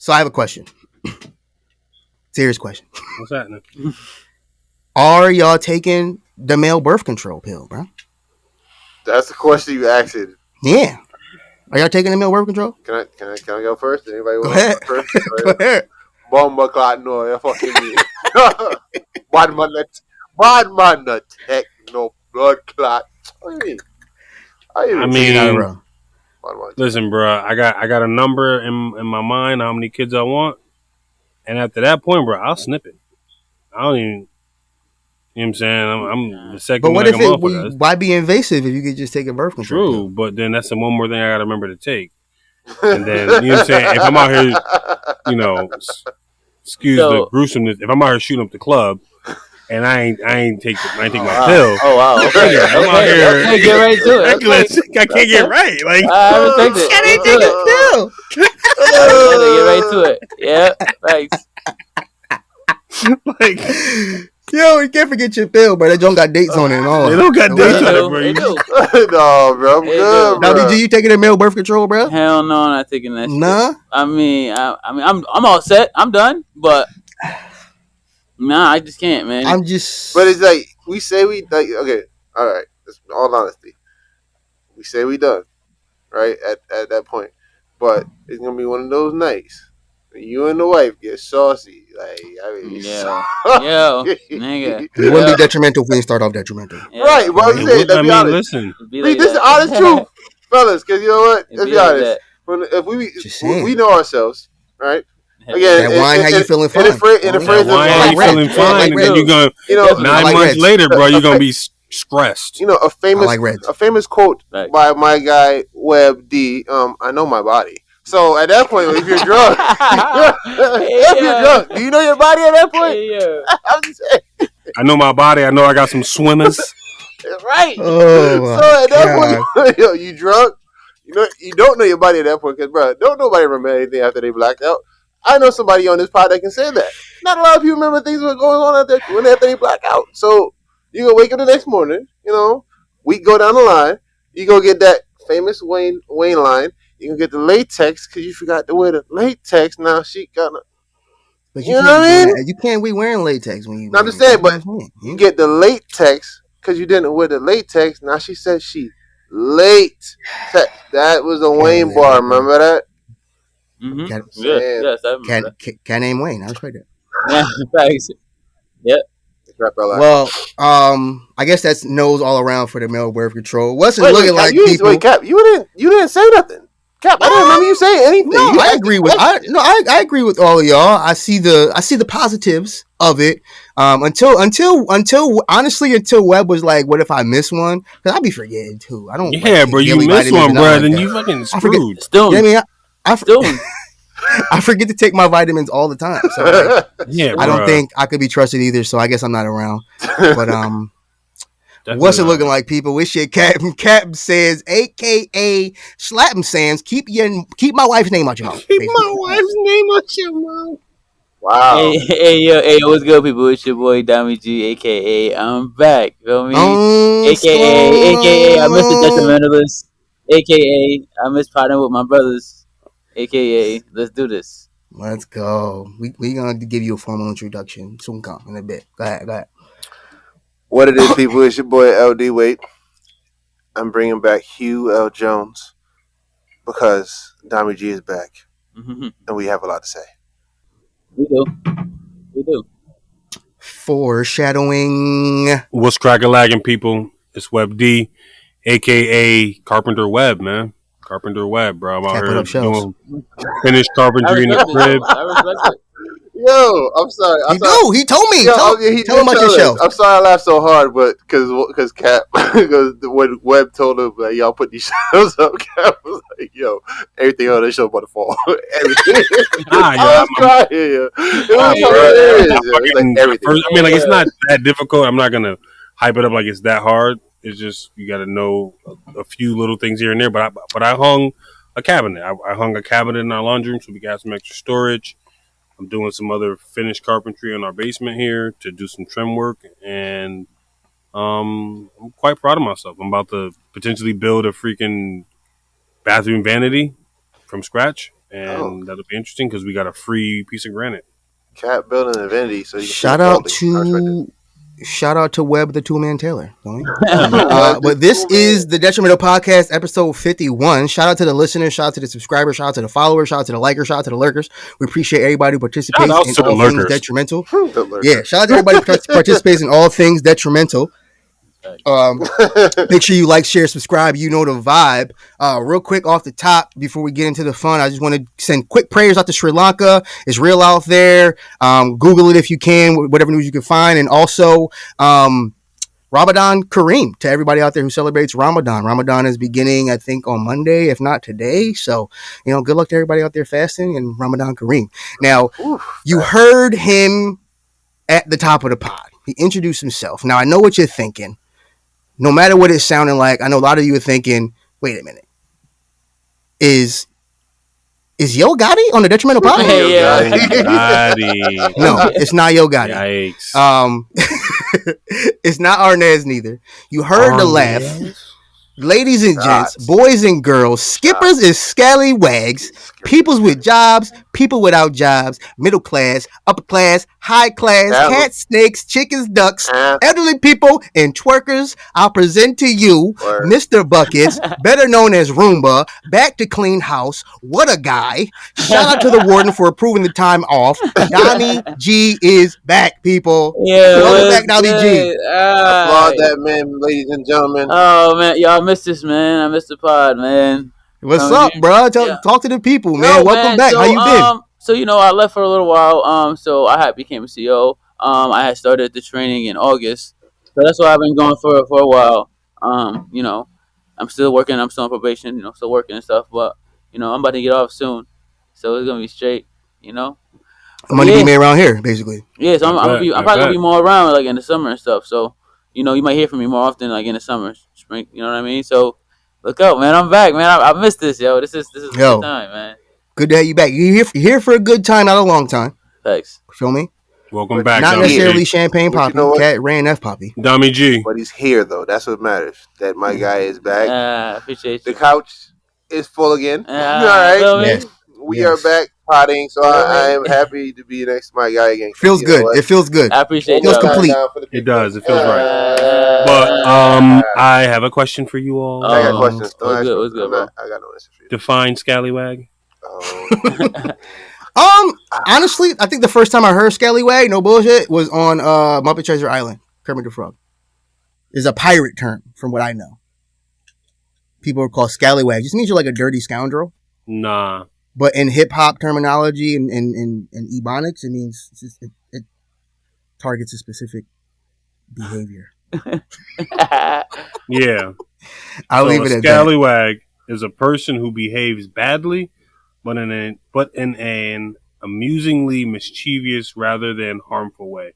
So I have a question. Serious question. What's happening? Are y'all taking the male birth control pill, bro? That's the question you asked. Yeah. Are y'all taking the male birth control? Can I go first? Anybody Go want to ahead. go first? Go ahead. Bomba clot no, fucking me. Bad man, not tech no blood clot. What do you mean? I So you're not mean, around. listen, bro. I got a number in my mind how many kids I want, and after that point, bro, I'll snip it. I don't even. You know what I'm saying? I'm vasectomy But what like if a motherfucker. why be invasive if you could just take a birth control True, pill? but then that's the one more thing I got to remember to take. And then, you know what I'm saying? If I'm out here, you know, excuse the gruesomeness. If I'm out here shooting up the club, and I ain't take my pill. Oh wow! Okay, I'm out here. Okay, get right to it. Reckless. I can't get right. Like I respect it. Can't Get take to a it. pill. Get right to it. Yeah, thanks. like, yo, you can't forget your pill, bro. That joint got dates on it and all. They don't got dates on it, bro. They do. No, bro, I'm good, Now, bro. BG, you taking the male birth control, bro? Hell no, I'm not taking that. Nah. Shit. I mean, I'm all set. I'm done, but nah, I just can't, man. I'm just. But it's like we say we like. Okay, all right. All honesty, we say we done, right? At that point, but it's gonna be one of those nights. You and the wife get saucy, like yo, nigga. It wouldn't be detrimental if we didn't start off detrimental. Yeah. Right, but I'm saying, let's be honest. Listen, like this is honest truth, fellas. Because you know what? Let's be honest. If we know ourselves, right? Again, that wine, how you feeling fine? In the phrase wine, how you feeling fine? And then you gonna, 9 months later, bro, you're gonna be stressed. You know, a famous quote by my guy Web D. I know my body. So at that point, if you're drunk, do you know your body at that point? I'm just saying. I know my body. I know I got some swimmers. Right. Oh, so at that point, yo, you drunk. You know, you don't know your body at that point because, bro, don't nobody remember anything after they blacked out. I know somebody on this pod that can say that. Not a lot of people remember things that were going on after they black out. So you gonna wake up the next morning. You know, we go down the line. You go get that famous Wayne line. You can get the latex because you forgot to wear the latex. Now she gonna. But you know what I mean? You can't be wearing latex when you. I'm just saying, but you get the latex because you didn't wear the latex. Now she said she late. That was a Wayne bar. Remember that? Mm-hmm. Yes, I remember that. Can't name Wayne. I respect it. Yeah, thanks. Yep. Well, I guess that's nose all around for the male birth control. Wasn't looking like people. Wait, Cap, you didn't say nothing. Cap, I didn't remember you saying anything. No, I agree with. I agree with all of y'all. I see the positives of it. Until Webb was like, "What if I miss one?" Because I'd be forgetting too. I don't. Yeah, bro, you miss one, bro. Then you fucking screwed. Still, I forget to take my vitamins all the time. So like, yeah, I don't think I could be trusted either. So I guess I'm not around. But what's it looking like, people? Wish your Captain says, AKA Slappin' Sands, keep my wife's name out your mouth. Keep my wife's name out your mouth. Wow. Hey, what's good, people? It's your boy Dami G, AKA I'm back. Feel me? AKA I miss the Detrimentalist. AKA I miss partnering with my brothers. AKA let's do this. Let's go. We gonna give you a formal introduction. Soon come in a bit. Go ahead. What it is, people? It's your boy LD. Wait, I'm bringing back Hugh L. Jones because Dami G is back, and we have a lot to say. We do. Foreshadowing. What's crack-a-lagging, people? It's Web D, AKA Carpenter Webb, man. Carpenter Webb, bro. I'm out here doing finished carpentry in the crib. I respect it. Yo, I'm sorry. He told me. Tell him about your shelf. I'm sorry I laughed so hard, but because Cap, because when Webb told him like, y'all put these shelves up, Cap was like, yo, everything on this show about to fall. Everything. I was crying. It was hilarious. Like everything. I mean, like it's not that difficult. I'm not gonna hype it up like it's that hard. It's just you got to know a few little things here and there. But I hung a cabinet. I hung a cabinet in our laundry room so we got some extra storage. I'm doing some other finished carpentry in our basement here to do some trim work, and I'm quite proud of myself. I'm about to potentially build a freaking bathroom vanity from scratch, and that'll be interesting because we got a free piece of granite. Cat building an infinity, so you can Shout out to Webb the Two Man Taylor. But this is the Detrimental Podcast, episode 51. Shout out to the listeners, shout out to the subscribers, shout out to the followers, shout out to the likers, shout out to the lurkers. We appreciate everybody who participates in all things detrimental. Yeah, shout out to everybody who participates in all things detrimental. Make sure you like, share, subscribe. You know the vibe. Real quick off the top, before we get into the fun, I just want to send quick prayers out to Sri Lanka. It's real out there. Google it if you can, whatever news you can find. And also, Ramadan Kareem to everybody out there who celebrates Ramadan. Ramadan is beginning, I think, on Monday, if not today. So, good luck to everybody out there fasting, and Ramadan Kareem. Now, you heard him at the top of the pod. He introduced himself. Now, I know what you're thinking. No matter what it's sounding like, I know a lot of you are thinking, wait a minute. Is Yo Gotti on the Detrimental Pod? Yeah. No, it's not Yo Gotti. Yikes. It's not Arnaz neither. You heard the laugh. Ladies and gents, boys and girls, skippers is scallywags, peoples with jobs, people without jobs, middle class, upper class, high class, cats, snakes, chickens, ducks, elderly people, and twerkers. I'll present to you Mr. Buckets, better known as Roomba, back to clean house. What a guy. Shout out to the warden for approving the time off. Donnie G is back, people. Yeah, welcome back, Donnie G. Applaud that man, ladies and gentlemen. Oh, man. Y'all missed this, man. I missed the pod, man. What's up, bro? Talk to the people, man. Welcome back. So, how you been? So, I left for a little while. So I became a CEO. I had started the training in August. So that's why I've been going for a while. I'm still working. I'm still on probation, still working and stuff. But, I'm about to get off soon. So it's going to be straight, Money be made around here, basically. Yeah, so I'm probably going to be more around, like, in the summer and stuff. So, you might hear from me more often, like, in the summer, spring, you know what I mean? So, look out, man. I'm back, man. I missed this, yo. This is a good time, man. Good to have you back. You're here for a good time, not a long time. Thanks. Feel me? Welcome back. Not necessarily Champagne Poppy. Cat Ran F Poppy. Dami G. But he's here, though. That's what matters. That my guy is back. Appreciate you. The couch is full again. All right. Yes. We are back potting, so I am happy to be next to my guy again. Feels good. It feels good. I appreciate it. Feels complete. It does. It feels right. But I have a question for you all. I got questions. What's good, bro? I got no answer for you. Define scallywag. Honestly, I think the first time I heard scallywag, no bullshit, was on Muppet Treasure Island. Kermit the Frog is a pirate term, from what I know. People are called scallywag. Just means you're like a dirty scoundrel. Nah. But in hip hop terminology and ebonics, it means it targets a specific behavior. Yeah. I'll leave it at that. Scallywag is a person who behaves badly, but in an amusingly mischievous rather than harmful way.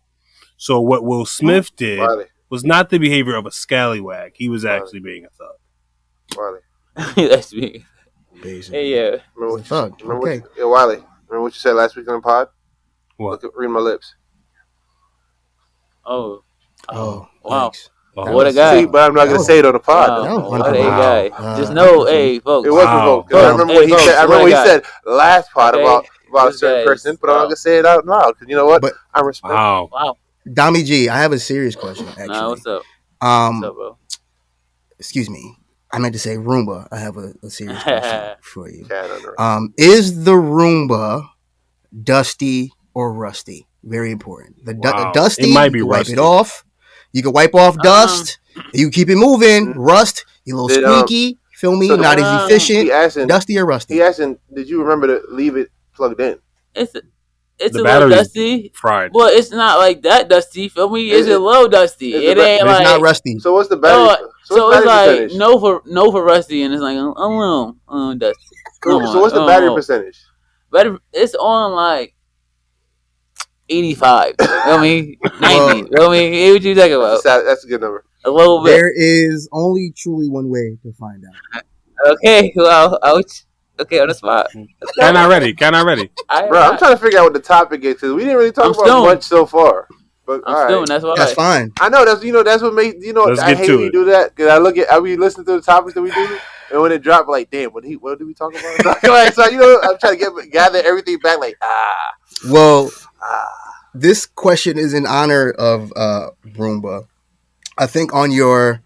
So what Will Smith did was not the behavior of a scallywag. He was actually being a thug. That's me. Basically. Hey, yeah. Remember Thug. Okay. Wiley, remember what you said last week on the pod? What? Read my lips. Oh. Wow. Thanks. What a guy. See, but I'm not going to say it on the pod. What a guy. Just know, hey, folks. It was provoked. I remember what he said. I remember what he said last pod about a certain person, but I'm not going to say it out loud because you know what? I respect. Wow. Dami G, I have a serious question, actually. What's up? What's up, bro? Excuse me. I meant to say Roomba. I have a serious question for you. Is the Roomba dusty or rusty? Very important. Dusty, it might be you rusty. wipe it off. You can wipe off dust. You keep it moving. Rust, you little squeaky. Feel me? Not as efficient. Dusty or rusty? He asked, did you remember to leave it plugged in? It's a little dusty. Fried. Well, it's not like that dusty. Feel me? It's a little dusty. It ain't like it's not rusty. So what's the battery? So it's like no for rusty, and it's like a little dusty. So what's the battery percentage? It's on like 85. Feel me? 90. Feel me? What you talking about? That's a good number. A little bit. There is only truly one way to find out. Okay. Well, ouch. Okay, on the spot. Can I ready? Bro, I'm trying to figure out what the topic is because we didn't really talk about much so far. But That's fine. I know that's what makes I hate when you do that because I be listening to the topics that we do And when it dropped, like, damn, what did we talk about? Like, so you know, I'm trying to gather everything back. Like, Well, this question is in honor of Roomba. I think on your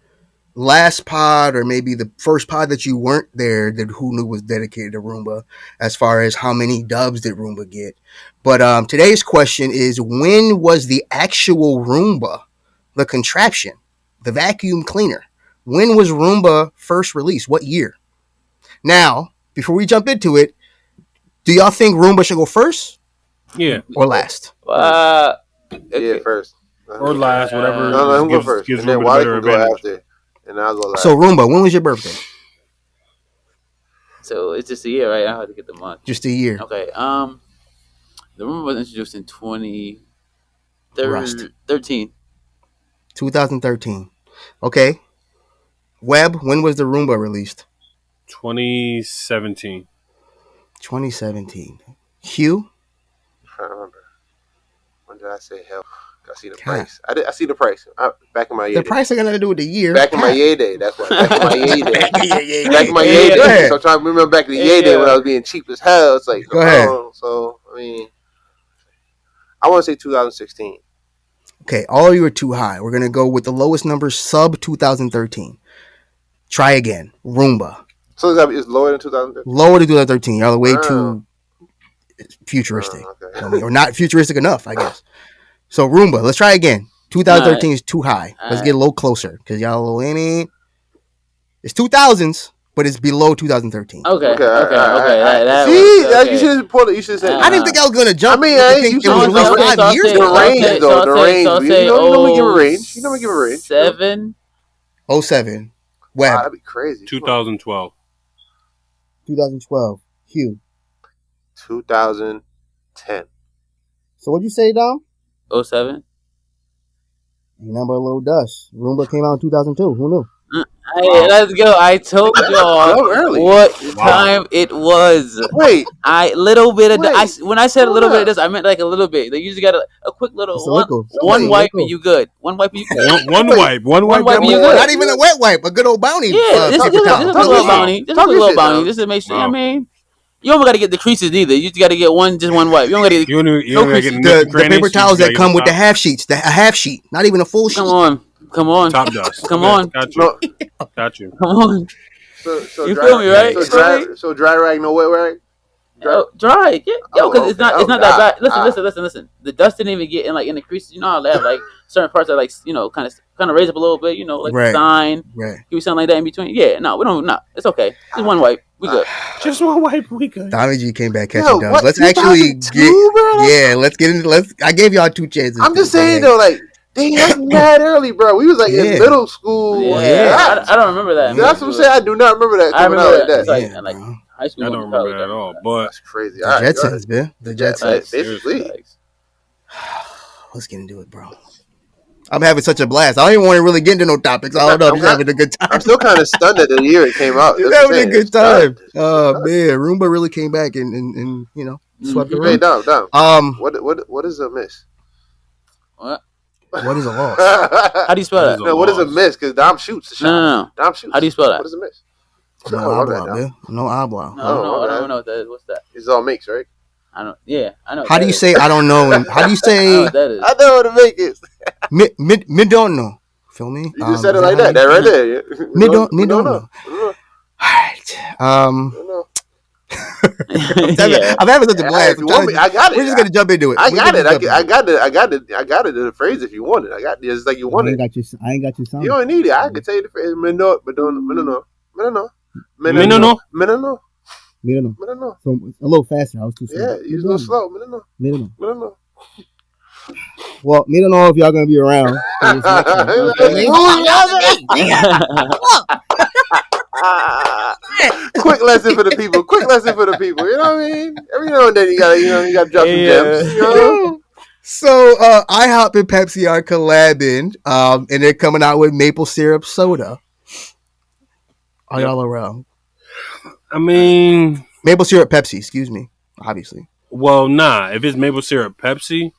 last pod, or maybe the first pod that you weren't there, that Who Knew was dedicated to Roomba, as far as how many dubs did Roomba get. But today's question is, when was the actual Roomba, the contraption, the vacuum cleaner, when was Roomba first released? What year? Now, before we jump into it, do y'all think Roomba should go first? Yeah. Or last? Yeah, first. Or last, whatever. No, go first. Gives and then Roomba Wally better can go advantage. after. And I'll go last. So, Roomba, when was your birthday? So it's just a year, right? I have to get the month. Just a year. Okay. The Roomba was introduced in 2013. 2013. Okay. Webb, when was the Roomba released? 2017. 2017. Hugh? I'm trying to remember. When did I say hell? I see the price. I see the price. Back in my The price ain't got nothing to do with the year. Back in my yay day. That's why. Back in my yay day. Back in my yay day. So I'm trying to remember back in the yay day when I was being cheap as hell. It's like, go ahead. So, I mean, I want to say 2016. Okay, all of you are too high. We're going to go with the lowest number, sub 2013. Try again. Roomba. So it's lower than 2013? Lower than 2013. Y'all are way too futuristic. Okay. Or not futuristic enough, I guess. So, Roomba, let's try again. 2013 is too high. Let's get a little closer, because y'all a little in it. It's 2000s, but it's below 2013. Okay. See, you should have pulled it. You should have said. I didn't think I was gonna jump. I mean, it was released 5 years ago. The range, though. The range. You know me give a range. You know me give a range. 07. Web. That'd be crazy. 2012. 2012. Hugh. 2010. So what'd you say, Dom? 07. Ain't nothing but a little dust. Roomba came out in 2002. Who knew? Hey, let's go. I told y'all what time it was. Wait. Little bit of when I said a little bit of this, I meant like a little bit. They usually got a quick little one wipe and you good. One wipe and you good. One wipe and you good. Not even a wet wipe, a good old bounty. Yeah, just a little bounty. Just a little bounty. Just to make sure. I mean, you don't got to get the creases either. You just got to get just one wipe. You don't got to get the paper towels that come with the half sheets. A half sheet, not even a full sheet. Come on. Top dust. Come on. Got you. Come on. So you dry, feel me, right? So dry rag, no wet rag? Dry. Yeah. Because it's not that bad. Listen. The dust didn't even get in the creases. You know how they have certain parts that kind of raise up a little bit, the sign. Right. Give you something like that in between. Yeah, no, we don't. No, it's okay. Just one wipe. We good. Just one wipe. We good. Tommy G came back catching down. Let's actually let's get into. I gave y'all 2 chances. I'm just saying though, dang, that's mad early, bro. We was in middle school. Yeah, I don't remember that. That's what I'm saying. I do not remember that. I remember that. High school. I don't remember that at all. But that's crazy. The Jetsons, man. The Jetsons. Basically. Let's get into it, bro. I'm having such a blast. I don't even want to really get into no topics. I don't know. I'm just having a good time. I'm still kind of stunned at the year it came out. Just having a good time. Oh man, Roomba really came back and swept the room. Hey, Dom. What is a miss? What? What is a loss? How do you spell that? No, what is a miss? Because Dom shoots the shot. No. Dom shoots. How do you spell that? What is a miss? No habla, man. No habla. No, I don't know what that is. What's that? It's all mix, right? I don't. Yeah, I know. How do you say I don't know? And how do you say? I know what that is. I know what a make is. Me don't know. Feel me? You just said it like that. That right there. Yeah. Me don't know. All right. I'm having such a blast. I got it. We're just gonna jump into it. I got it. I got it in the phrase if you want it. I got it. It's like you want it. I ain't got you something. You don't need it. I can tell you the phrase. Me no. So a little faster. I was too slow. Yeah, you was a little slow. Me no. Well, me don't know if y'all gonna be around. Quick lesson for the people. You know what I mean? Every now and then you gotta drop some gems. You know? So IHOP and Pepsi are collabing, and they're coming out with maple syrup soda. Are y'all around? I mean, maple syrup Pepsi. Excuse me. Obviously. Well, nah. If it's maple syrup Pepsi,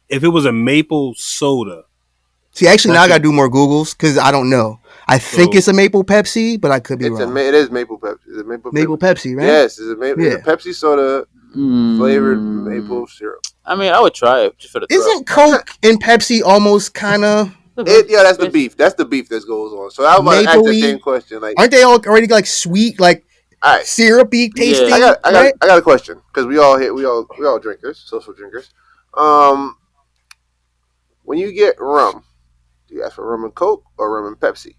if it was a maple soda, See, actually, now I gotta do more Googles because I don't know. I think it's a maple Pepsi, but I could be wrong. It is maple Pepsi. It's a maple Pepsi, right? Yes, it's a Pepsi soda flavored maple syrup. I mean, I would try it just for the thrill. Isn't Coke and Pepsi almost kind of? Yeah, that's the beef. That's the beef that goes on. So I was about to ask the same question. Like, aren't they all already like sweet, like syrupy tasting? Yeah. I got a question because we all drinkers, social drinkers. When you get rum, do you ask for rum and Coke or rum and Pepsi?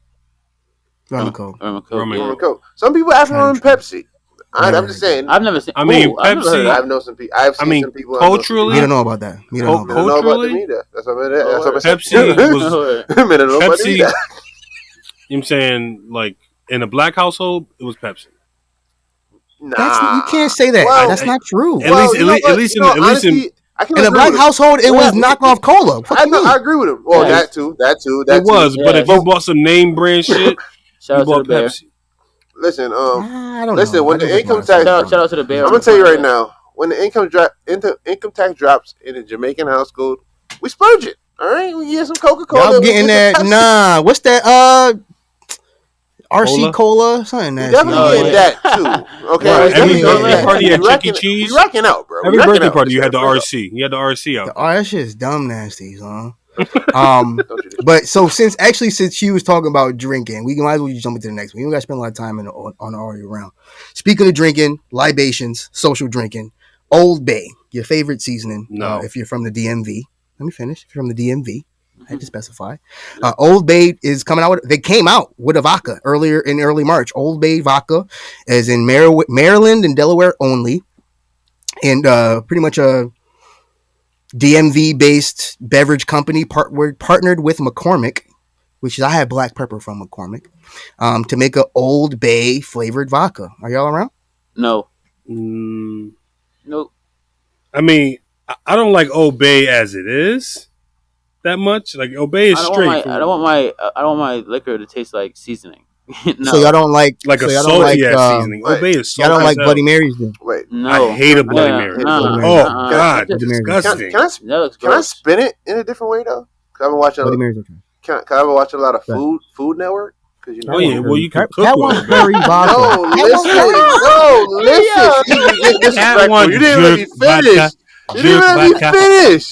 Rum and Coke. Rum and Coke. Some people ask for rum and Pepsi. I'm just saying. I've never seen. I mean, Pepsi. I've known some people. I've seen some people. Culturally, we don't know about that. We don't know about them either. That's what I'm saying. Pepsi was Pepsi. You know what I'm saying? Like in a black household, it was Pepsi. Nah, you can't say that. Well, that's not true. At least in a black household, it was knockoff cola. I agree with him. Well, that too. It was, but if you bought some name brand shit, you bought Pepsi. Listen, I don't know. When the income tax, shout out to the bear. I'm gonna tell you right now, when the income tax drops in a Jamaican household, we splurge it. All right, we get some Coca-Cola. I'm getting that. Nah, what's that? RC Cola, something that. Definitely getting that too. Okay, every birthday party at Chuck E. Cheese, you rocking out, bro. Every birthday party, you had the RC. You had the RC out. That shit is dumb nasty, son. But since she was talking about drinking, we might as well jump into the next one. We don't got to spend a lot of time on already around. Speaking of drinking, libations, social drinking, Old Bay, your favorite seasoning. No, if you're from the DMV, let me finish. If you're from the DMV, I had to specify. Old Bay is coming out. They came out with a vodka early March. Old Bay vodka is in Maryland and Delaware only, and pretty much a DMV-based beverage company partnered with McCormick, which is I have black pepper from McCormick, to make an Old Bay flavored vodka. Are y'all around? No. Nope. I mean, I don't like Old Bay as it is that much. Like Old Bay is straight. I don't want my liquor to taste like seasoning. No. So y'all don't like a salty ass seasoning. Old Bay is salty. Y'all don't like Bloody Marys then? Wait, no. I hate a Bloody Mary. God, disgusting. Can I spin it in a different way though? Cause I've been watching. Bloody Marys okay. I've been watching a lot of Food Network. Cause you know. Oh yeah, well you can cook that one very vodka. No, listen. You didn't let me finish. You didn't let me finish.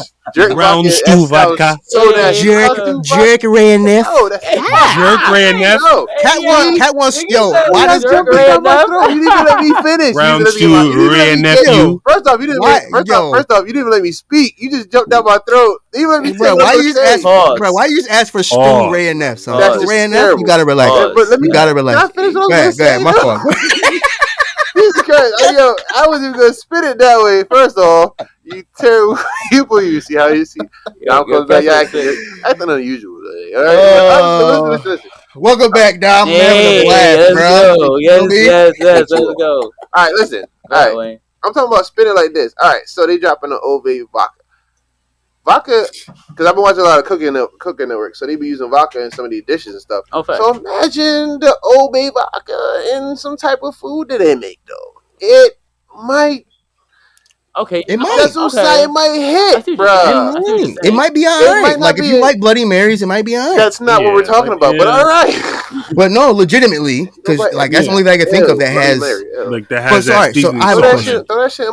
Brown stew vodka. Jerk ran there. Jerk ran there. Cat wants. Yo, why does Jerk ran there? You didn't let me finish. Brown stew ran nephew. First off, you didn't. First off, you didn't let me speak. You just jumped down my throat. You let me. Bro, why you just ask for stew ran there? So that's ran there. You gotta relax. You gotta relax. Go ahead. My fault. Jesus Christ. Yo, I wasn't gonna spit it that way. First off, you terrible people. You see how you see. Dom comes back. Acting unusual. All right. Listen. Welcome back, Dom. Hey, let's go. Yes. Let's go. All right, listen. All right. I'm talking about spinning like this. All right. So they dropping the Old Bay vodka, because I've been watching a lot of cooking network, so they be using vodka in some of these dishes and stuff. Okay. So imagine the Old Bay vodka in some type of food that they make, though. It might. Okay. It might. That's what it might hit, bro. It might be alright. Like if you like Bloody Marys, it might be alright. That's not what we're talking about, but alright. But no, legitimately, because that's the only thing I can think of that has like that has that. So I have a question. Throw that shit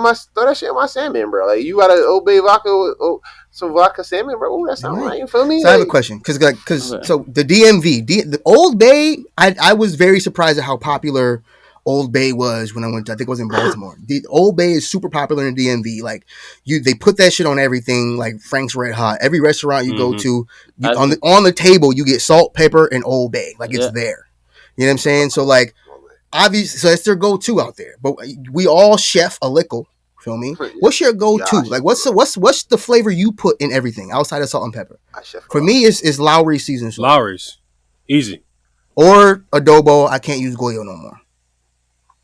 in my salmon, bro. Like you got an Old Bay vodka with some vodka salmon, bro. Ooh, that sounds right. You feel me? So I have a question because so the DMV, the Old Bay, I was very surprised at how popular Old Bay was when I went to, I think it was in Baltimore. The Old Bay is super popular in DMV. Like they put that shit on everything, like Frank's Red Hot. Every restaurant you go to, on the table, you get salt, pepper, and Old Bay. Like it's there. You know what I'm saying? So like, obviously, so that's their go-to out there. But we all chef a lickle. Feel me? What's your go-to? Like what's the flavor you put in everything outside of salt and pepper? For me, it's Lowry's seasoning soup. Lowry's. Easy. Or adobo. I can't use Goyo no more.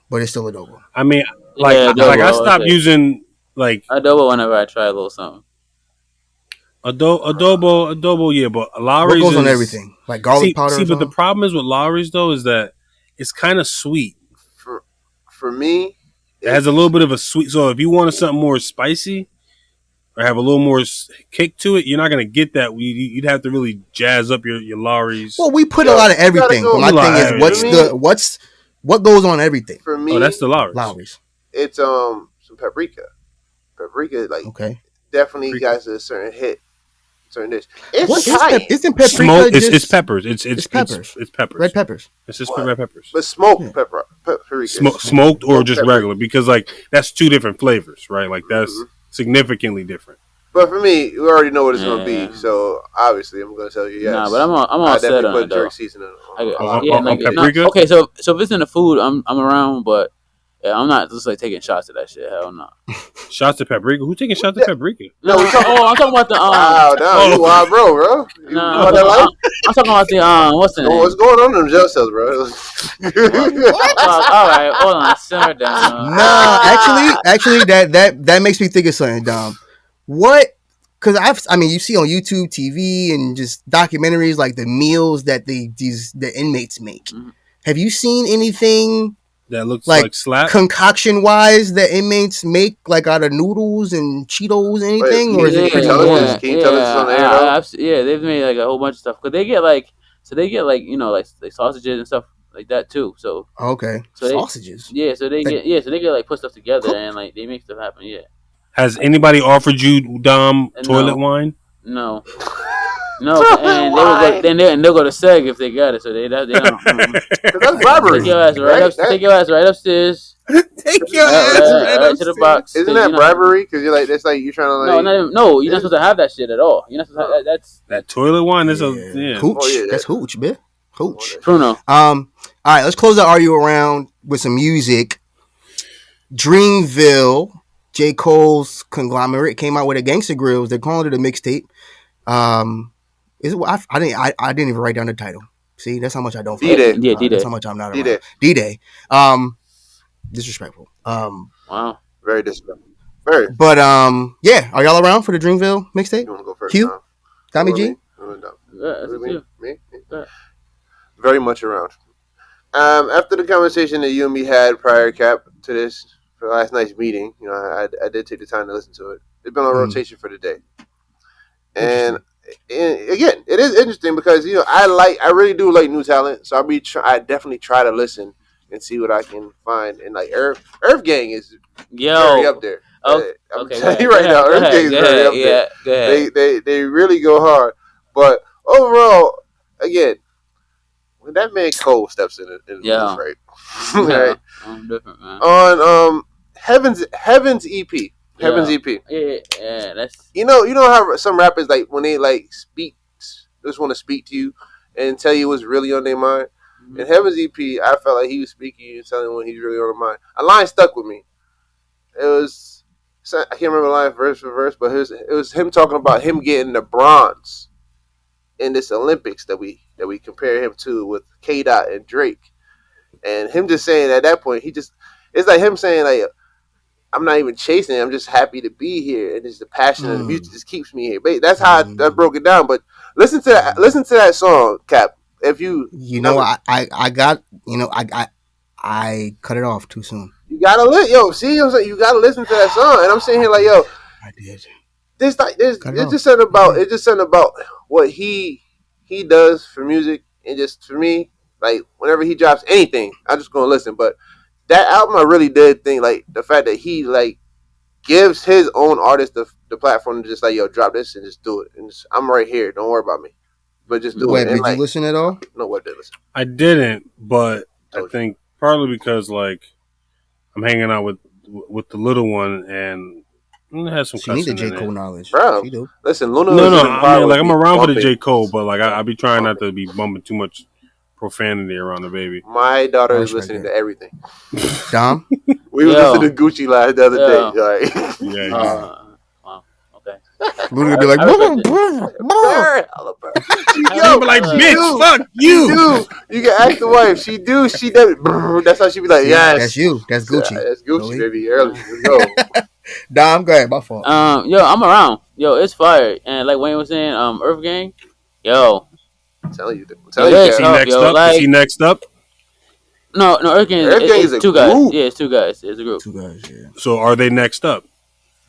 But it's still adobo. I mean, I stopped using like adobo whenever I try a little something. Adobo, yeah, but Lowry's what goes on everything, like garlic powder. See, but the problem is with Lowry's though is that it's kind of sweet. For me, it has a little bit of a sweet. So if you wanted something more spicy, or have a little more kick to it, you're not gonna get that. You'd have to really jazz up your Lowry's. Well, we put a lot of everything. But my thing is, what goes on everything? For me, that's the Lowry's. It's some paprika. Paprika, definitely got a certain hit. Certain dish. Isn't paprika it's peppers. It's peppers. It's peppers. Red peppers. It's just red peppers. But smoked paprika. Smoked or just regular, because that's two different flavors, right? Like that's significantly different. But for me, we already know what it's going to be, so obviously I'm going to tell you yes. Nah, but I'm all set on it though. Jerk seasoning on paprika. Okay, so if it's in the food, I'm around, but yeah, I'm not just taking shots of that shit. Hell no. Shots of paprika? Who taking shots of paprika? No, I'm talking about the you wild bro. No, I'm talking about the what's the name? What's going on in them jail cells, bro? All right, hold on, simmer down. Nah, actually, that makes me think of something, Dom. What? Because you see on YouTube, TV, and just documentaries like the meals that the inmates make. Mm-hmm. Have you seen anything that looks like slap concoction wise that inmates make out of noodles and Cheetos, anything? Or is it pretty good? Can you tell us on the air? Yeah, they've made a whole bunch of stuff because they get like sausages and stuff like that too. So sausages. So they get put stuff together and they make stuff happen. Yeah. Has anybody offered you, Dom, toilet wine? No. And they'll go to Seg if they got it. So they don't. That's bribery. Take your ass right upstairs. Take your ass right to the box. Isn't that bribery? Because you're that's you're trying to you're not supposed to have that shit at all. You're not supposed to have that toilet wine is hooch. That's hooch, man. Hooch. Bruno. All right, let's close the argue around with some music. Dreamville. J. Cole's conglomerate came out with a Gangsta Grills. They're calling it a mixtape. I didn't even write down the title. See, that's how much I don't. D-Day. Yeah, D-Day. That's how much I'm not around. D-Day. Disrespectful. Wow. Very disrespectful. Very. But yeah, are y'all around for the Dreamville mixtape? You want to go first? Q? Tommy G? Me? Very much around. After the conversation that you and me had prior, Cap, to this. For last night's meeting, I did take the time to listen to it. It's been on rotation for the day, and again, it is interesting because I really do like new talent, so I definitely try to listen and see what I can find. And Earth Gang is very up there. I'm telling you right now, Earth Gang is very up there. They really go hard, but overall, again, when that man Cole steps in right? Right. I'm different, man. On Heaven's EP. Heaven's EP. Yeah, that's you know how some rappers when they speak, just want to speak to you and tell you what's really on their mind. Mm-hmm. In Heaven's EP, I felt like he was speaking and telling what he's really on their mind. A line stuck with me. It was I can't remember the line verse for verse, but it was him talking about him getting the bronze in this Olympics that we compare him to with K-Dot and Drake, and him just saying at that point it's like him saying I'm not even chasing it. I'm just happy to be here, and it's the passion of the music just keeps me here. But that's how I broke it down. But listen to that song, Cap. If I cut it off too soon. You gotta you gotta listen to that song. And I'm sitting here I did. It's just something about what he does for music, and just for me, whenever he drops anything, I'm just gonna listen. But that album, I really did think the fact that he gives his own artist the platform to just drop this and just do it. And I'm right here. Don't worry about me. But just do it. Did you listen at all? No, what did listen? I didn't, but I think partly because I'm hanging out with the little one and it has some. She need the J. Cole knowledge, bro. She do. Listen, Luna. I'm around for the J. Cole, but I be trying not to be bumping too much profanity around the baby. My daughter is listening to everything. Dom? We were listening to Gucci last the other day. Wow. Okay. Luna be like, Yo, be like, bitch, fuck you. You can ask the wife. She does. That's how she be like, yes. That's you. That's Gucci. That's Gucci, baby. Early. Go. Dom, go ahead. My fault. I'm around. Yo, it's fire. And like Wayne was saying, Earth Gang, yo. I'm telling you. Is he next up? No, Earth Gang is two guys. Yeah, it's two guys. It's a group. Two guys, yeah. So are they next up?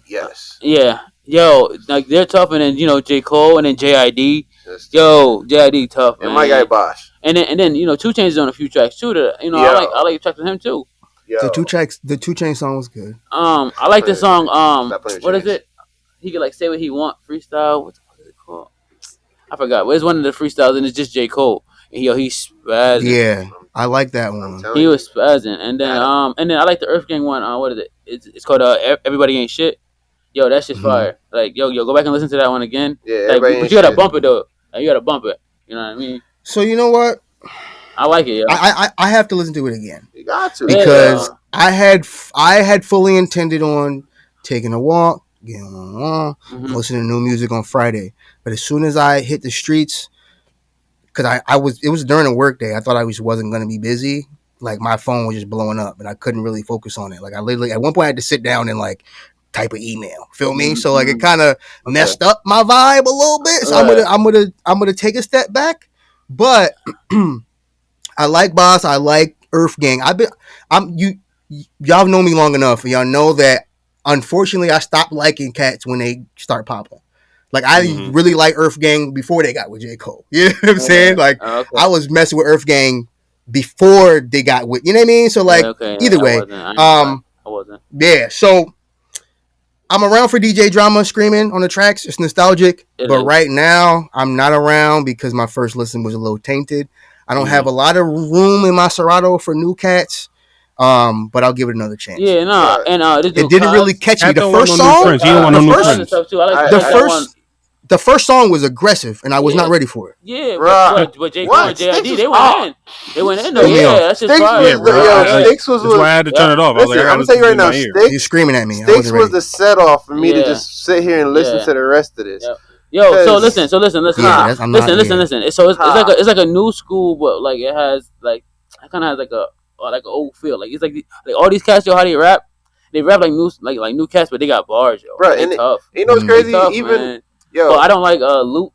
Yes. Yeah. Yo, like they're tough, and then J Cole, and then JID. That's tough. Yo, JID tough, And man. my guy Bosch. And then 2 Chainz is on a few tracks too. That I like tracks with him too. Yo. The 2 Chainz song was good. I like the song. What is Chains. it? He could like say what he want freestyle. What the fuck is it called? I forgot. But it's one of the freestyles, and it's just J Cole. And he's spazzing. Yeah, I like that one. He was spazzing, and then I like the Earth Gang one. What is it? It's called Everybody Ain't Shit. Yo, that's just fire. Like yo, go back and listen to that one again. Yeah, like, but you gotta bump it though. Like, you gotta bump it. You know what I mean? So you know what? I like it. Yo. I have to listen to it again. You got to because I had fully intended on taking a walk, getting on a walk, listening to new music on Friday. But as soon as I hit the streets, because it was during a work day, I thought I wasn't going to be busy. Like my phone was just blowing up, and I couldn't really focus on it. Like I literally at one point I had to sit down and like type an email. Feel me? So like it kind of messed up my vibe a little bit. So I'm gonna take a step back. But I like Boss. I like Earth Gang. Y'all know me long enough. Y'all know that unfortunately I stopped liking cats when they start popping. Like I really like Earth Gang before they got with J. Cole. You know what I'm saying? Like I was messing with Earth Gang before they got with. You know what I mean? So like either way, I wasn't. Yeah. So I'm around for DJ Drama screaming on the tracks. It's nostalgic, but right now I'm not around because my first listen was a little tainted. I don't have a lot of room in my Serato for new cats. But I'll give it another chance. Yeah, no, and it didn't really catch me. The first song, the first song was aggressive, and I was not ready for it. Yeah, but J. Cole and JID, they went in. They went in though. Yeah, that's just fire. Sticks was why I had to turn it off. Listen, I'm gonna tell you right now, Sticks. You're screaming at me. Sticks was the set off for me to just sit here and listen to the rest of this. Yep. Yo, so listen. Listen. So it's like a new school, but like it has like it kind of has like an old feel. Like it's like all these cats, yo, how they rap? They rap like new cats, but they got bars, yo. Bro, and tough. You know what's crazy? Tough, even man. yo, so I don't like Luke.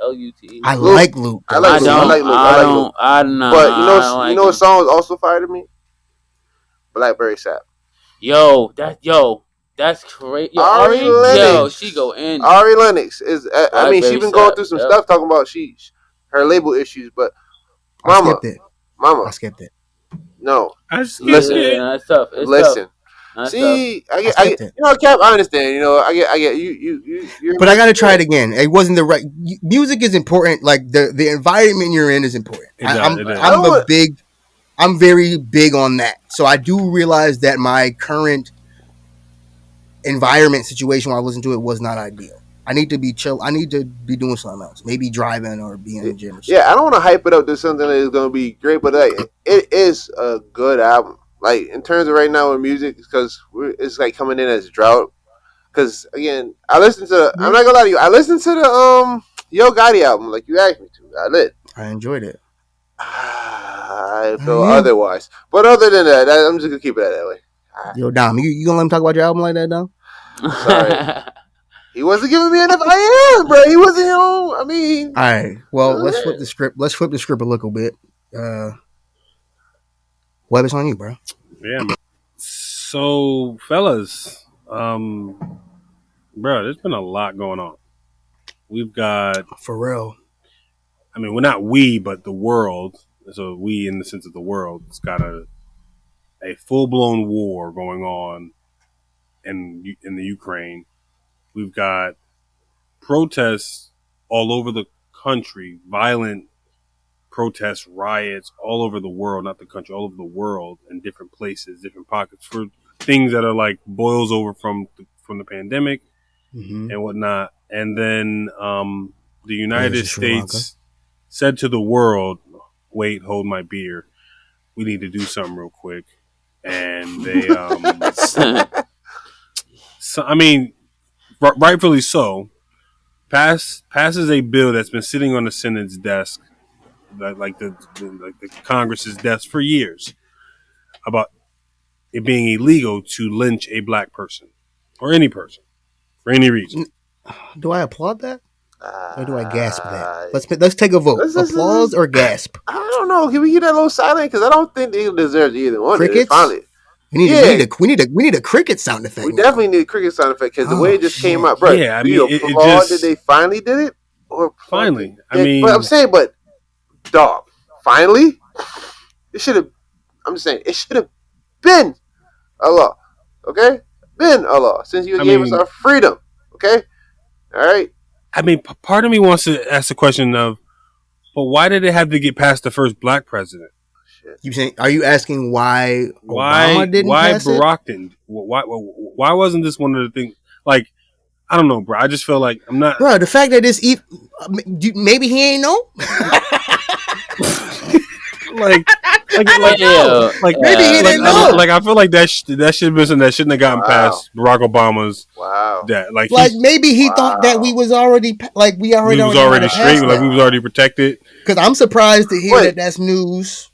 L-U-T-E. I like Luke. I like Luke. I don't know. But you know what song was also fire to me? Blackberry Sap. Yo, that's crazy. Yo, Ari Lennox. Yo, she go in. Ari Lennox is. I mean, she been going through some stuff talking about her label issues, but I skipped it. No, listen. Yeah, that's tough. Listen. See, I get. You know, Cap. I understand. You know, I get. You. But I gotta try it again. It wasn't the right. Music is important. Like the environment you're in is important. I'm very big on that. So I do realize that my current environment situation while I listen to it was not ideal. I need to be chill. I need to be doing something else. Maybe driving or being in the gym. Or something. Yeah, I don't want to hype it up to something that is going to be great, but like, it is a good album. Like in terms of right now with music, because it's like coming in as drought. Because again, I listened to. I'm not gonna lie to you. I listened to the Yo Gotti album, like you asked me to. I enjoyed it. I feel otherwise, but other than that, I'm just gonna keep it that way. Yo, Dom, you gonna let him talk about your album like that, Dom? Sorry. He wasn't giving me enough. I am, bro. He wasn't. I mean. All right. Well, let's flip the script. Let's flip the script a little bit. Web, it's on you, bro. Yeah, man. So, fellas, bro, there's been a lot going on. We've got for real. I mean, we're not but the world. So we, in the sense of the world, it's got a full blown war going on in the Ukraine. We've got protests all over the country, violent protests, riots all over the world, not the country, all over the world, in different places, different pockets for things that are like boils over from the pandemic and whatnot. And then the United States said to the world, "Wait, hold my beer. We need to do something real quick." And they, so I mean, rightfully so, passes a bill that's been sitting on the Senate's desk, like the Congress's desk for years, about it being illegal to lynch a black person or any person for any reason. Do I applaud that? Or do I gasp that? Let's take a vote. Applause or gasp? I don't know. Can we get that a little silent? Because I don't think they deserve either one. Crickets? We need a cricket sound effect. We now. definitely need a cricket sound effect because the way it just came out, bro. Yeah, I do you mean, it applaud just that they finally did it, or finally. I but mean, I'm saying, but dog, finally, it should have. I'm just saying, it should have been a law, okay? Been a law since you gave us our freedom, okay? All right. I mean, part of me wants to ask the question of, but why did it have to get past the first black president? Shit. You saying? Are you asking why Obama didn't why pass Barack didn't? Why wasn't this one of the things? Like, I don't know, bro. I just feel like I'm not. Bro, the fact that this maybe he ain't know. like maybe he didn't know. Like, I feel like that should have been something that shouldn't have gotten past Barack Obama's. Wow. That like maybe he thought that we was already we was already straight, like we was already protected. Because I'm surprised to hear that that's news.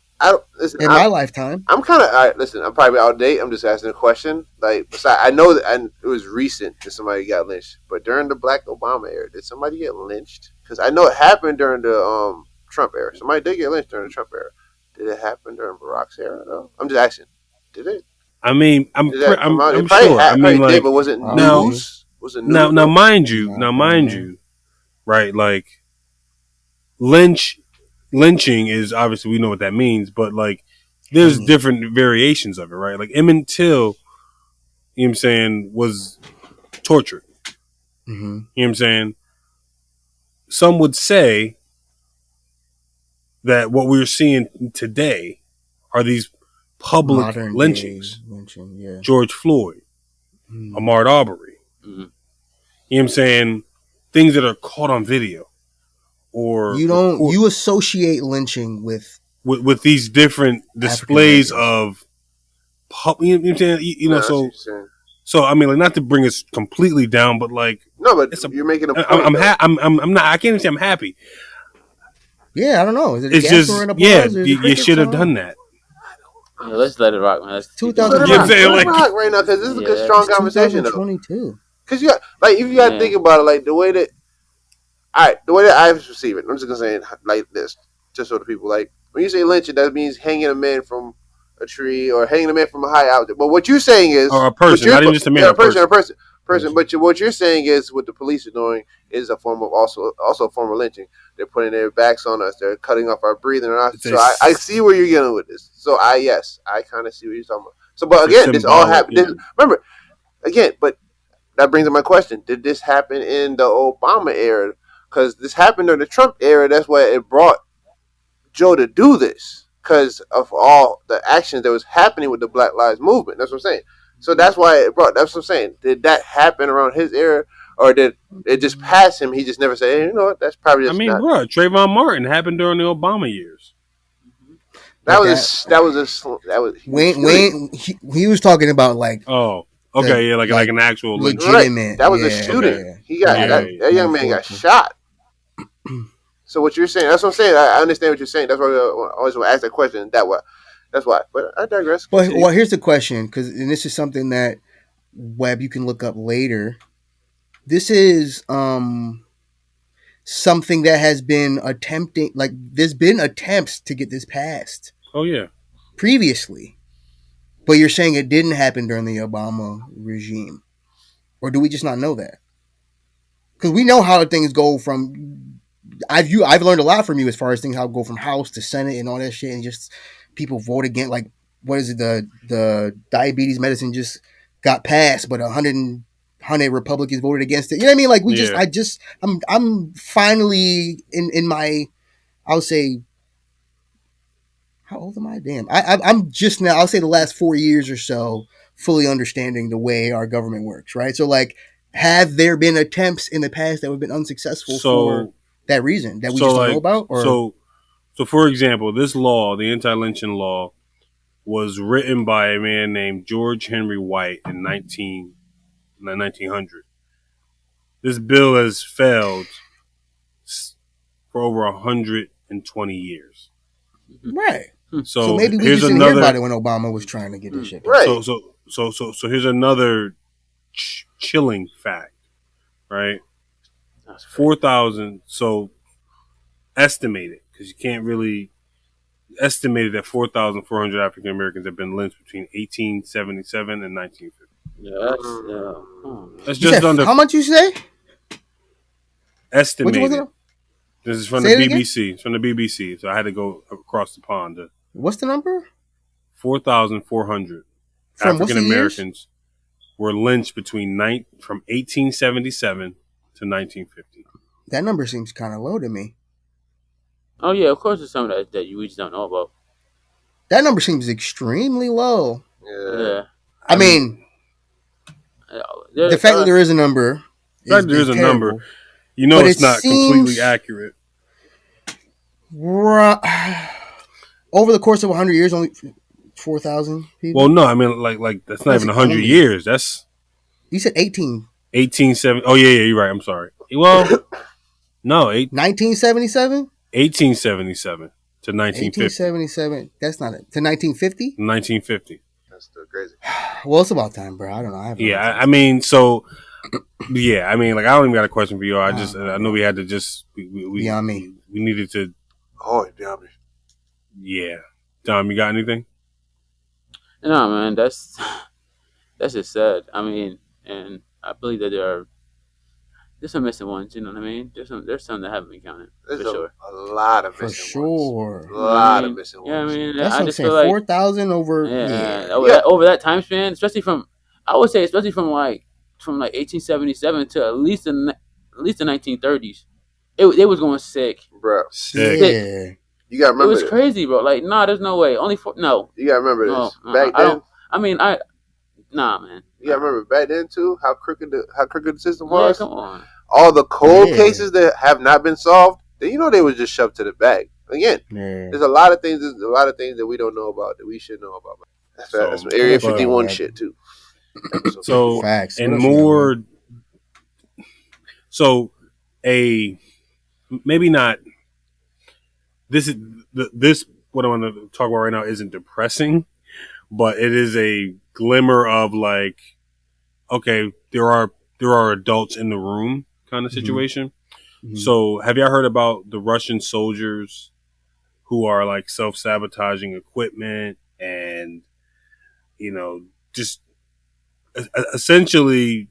In my lifetime, I'm kind of listen. I'm probably out of date. I'm just asking a question. Like, besides, I know that it was recent that somebody got lynched, but during the Black Obama era, did somebody get lynched? Because I know it happened during the Trump era. Somebody did get lynched during the Trump era. Did it happen during Barack's era? though? I'm just asking. Did it? I mean, I'm sure. I mean, like, but was it news? Was it news? Now, mind you, right? Like, lynching is obviously, we know what that means, but like there's different variations of it, right? Like Emmett Till, you know what I'm saying, was tortured. Mm-hmm. You know what I'm saying? Some would say that what we're seeing today are these public lynchings. George Floyd, Ahmaud Arbery. You know what I'm saying? Things that are caught on video. Or you associate lynching with these different displays of you know what I'm saying? You know, so I mean, like, not to bring us completely down, but like, no, but you're making a point. I'm not. I can't even say I'm happy. Yeah, I don't know. Is it it's just you should have done that. Yeah, let's let it rock, man. That's 2000. Let it rock right now, because this is a good, strong conversation, though. 2022. Because you got, like, if you got to think about it, like the way that I perceive it, I'm just gonna say it like this, just so the people, like, when you say lynching, that means hanging a man from a tree or hanging a man from a high altitude. But what you're saying is, or a person, not even just a man, a person. But what you're saying is, what the police are doing is a form of also a form of lynching. They're putting their backs on us. They're cutting off our breathing. So I see where you're getting with this. So I kind of see what you're talking about. So, but again, this all happened. Remember, again, but that brings up my question: did this happen in the Obama era? Because this happened during the Trump era. That's why it brought Joe to do this, because of all the actions that was happening with the Black Lives Movement. That's what I'm saying. So that's why it brought. That's what I'm saying. Did that happen around his era, or did it just pass him? He just never said, hey, you know what? That's probably just. I mean, bro, Trayvon Martin happened during the Obama years. That was Wayne. He was talking about like. Oh. Okay, like an actual legitimate. Right. That was a shooting. Okay. He got that young man got shot. So what you're saying? That's what I'm saying. I understand what you're saying. That's why I always want to ask that question. That's why. But I digress. Well, here's the question, and this is something that Webb you can look up later. This is something that has been attempting. Like, there's been attempts to get this passed. Oh yeah. Previously. But you're saying it didn't happen during the Obama regime, or do we just not know that? Because we know how things go from. I've learned a lot from you as far as things how go from House to Senate and all that shit, and just people vote against. Like, what is it? The diabetes medicine just got passed, but 100 Republicans voted against it. You know what I mean? Like, I'm finally in my, I would say. How old am I? Damn. I'm just now, I'll say the last 4 years or so, fully understanding the way our government works, right? So, like, have there been attempts in the past that have been unsuccessful for that reason that we just don't know about? Or? So, for example, this law, the anti-lynching law, was written by a man named George Henry White in 1900. This bill has failed for over 120 years. Right. So maybe we just didn't hear about it when Obama was trying to get this shit. Right. So here's another chilling fact, right? 4,000. So estimated, because you can't really estimated that 4,400 African Americans have been lynched between 1877 and 1950. Yeah, that's That's You just said under how much you say? Which was estimated. it? This is from the Say it again. BBC. It's from the BBC. So I had to go across the pond. What's the number? 4,400 From what's African the years? Americans were lynched from 1877 to 1950. That number seems kind of low to me. Oh yeah, of course, it's something that you just don't know about. That number seems extremely low. Yeah. I mean, the fact that there is a number there is a terrible. number. You know, But it's it not completely accurate. Over the course of 100 years, only 4,000 people. Well, no, I mean, like that's not even 100 years. That's you said 1870. Oh yeah, you're right. I'm sorry. Well, no, 1977. 1877 to 1950. 1877. That's not it. To 1950. 1950. That's still crazy. Well, it's about time, bro. I don't know. I mean, so yeah, I mean, like I don't even got a question for you. I know we had to just beyond me. We needed to. Oh, beyond me. Yeah, Tom, you got anything? No, man, that's just sad. I mean, and I believe that there's some missing ones. You know what I mean? There's some that haven't been counted. There's for sure. a lot of for missing sure. ones. A lot of missing ones. Yeah, I mean, that's I what just I'm feel saying. like 4,000 over. Over that time span, especially from 1877 to at least the 1930s. They was going sick, bro. Sick. Yeah. You gotta remember. It was crazy, bro. Like, there's no way. No. You gotta remember this. Back then, man. You gotta remember back then too how crooked the system was. Yeah, come on. All the cold cases that have not been solved, they was just shoved to the back. Again, there's a lot of things. There's a lot of things that we don't know about that we should know about. That's some Area 51 shit too. So facts. And more. So maybe not. This what I want to talk about right now isn't depressing, but it is a glimmer of like, okay, there are adults in the room kind of situation. Mm-hmm. So have y'all heard about the Russian soldiers who are like self-sabotaging equipment and, just essentially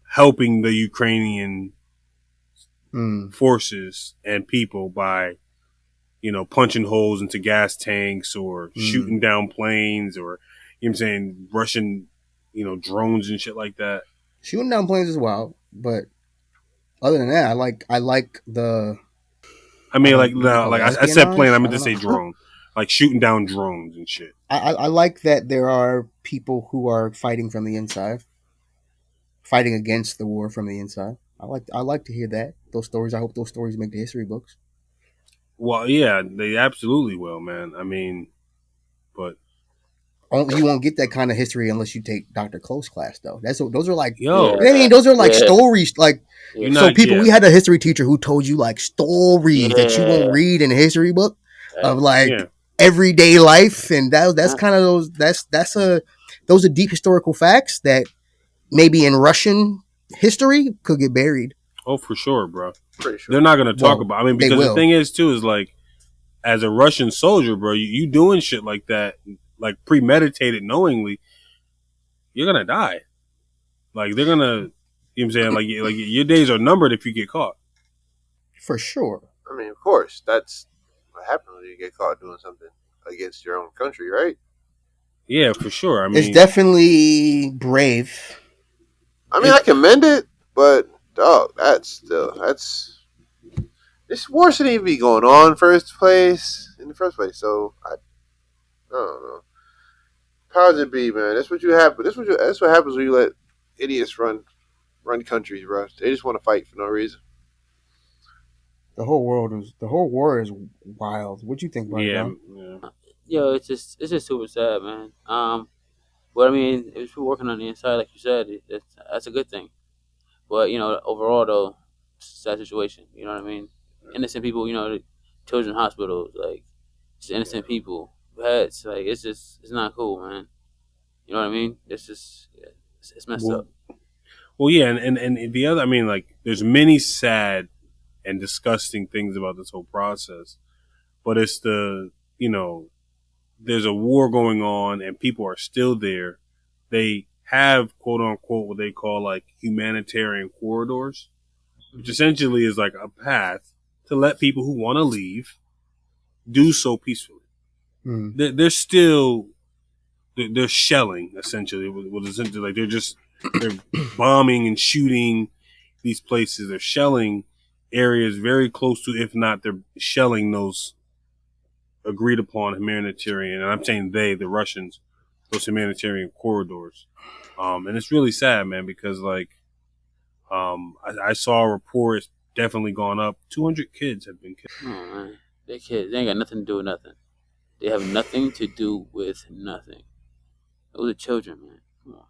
helping the Ukrainian forces and people by, punching holes into gas tanks or shooting down planes or, you know what I'm saying, Russian, drones and shit like that. Shooting down planes is wild, but other than that, I like the. I mean, I said plane. I meant to say drone, like shooting down drones and shit. I like that there are people who are fighting from the inside, fighting against the war from the inside. I like to hear those stories. I hope those stories make the history books. Well, yeah, they absolutely will, man. I mean, but you won't get that kind of history unless you take Dr. Close class, though. Those are like, I those are like stories, like. So we had a history teacher who told you like stories that you won't read in a history book of like everyday life, and that's kind of those are deep historical facts that maybe in Russian history could get buried. Oh, for sure, bro. Pretty sure. They're not going to talk about. I mean, because the thing is too is like, as a Russian soldier, bro, you doing shit like that, like premeditated, knowingly, you're gonna die. Like they're gonna. You know what I'm saying? Like your days are numbered if you get caught. For sure. I mean, of course, that's what happens when you get caught doing something against your own country, right? Yeah, for sure. I mean, it's definitely brave. I mean, I commend it, but dog, this war shouldn't even be going on in the first place. So I don't know. Powers it be, man. That's what happens when you let idiots run countries, bro. They just want to fight for no reason. The whole war is wild. What you think about it? Yeah. Yo, it's just super sad, man. But I mean, if we're working on the inside, like you said, that's a good thing. But overall though, it's a sad situation. You know what I mean? Innocent people, children hospitals, like just innocent people, pets, like it's not cool, man. You know what I mean? It's messed up. Well, yeah, and the other, I mean, like, there's many sad and disgusting things about this whole process. but it's there's a war going on and people are still there. They have quote unquote what they call like humanitarian corridors, which essentially is like a path to let people who want to leave do so peacefully. They're still they're shelling essentially. What essentially like they're bombing and shooting these places. They're shelling areas very close to, if not, they're shelling those agreed upon humanitarian, and I'm saying the Russians, those humanitarian corridors. And it's really sad, man, because like, I saw a report, it's definitely gone up. 200 kids have been killed. Oh, man. They kids, they ain't got nothing to do with nothing. They have nothing to do with nothing. Those are children, man. Come on.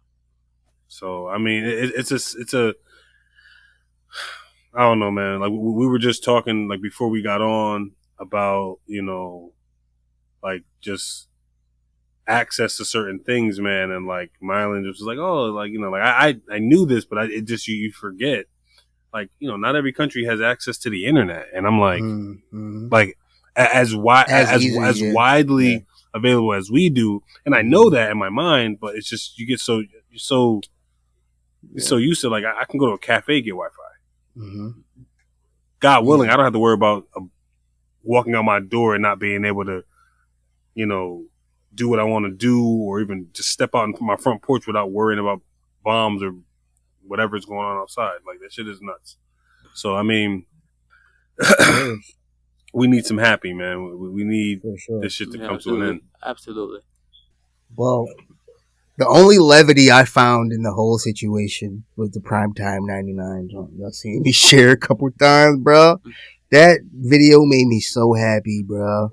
So, I mean, it's a, I don't know, man. Like we were just talking, like before we got on about, like just access to certain things, man. And like my island just was like, oh, like, like I knew this, but it just, you forget, like, not every country has access to the internet. And I'm like, like as widely available as we do. And I know that in my mind, but it's just, you get so used to, like, I can go to a cafe, get Wi-Fi. God willing, I don't have to worry about walking out my door and not being able to, do what I want to do, or even just step out into my front porch without worrying about bombs or whatever's going on outside. Like, that shit is nuts. So, I mean, we need some happy, man. We need this shit to come to an end. Absolutely. Well, the only levity I found in the whole situation was the Primetime 99 joint. Y'all seen me share a couple times, bro. That video made me so happy, bro.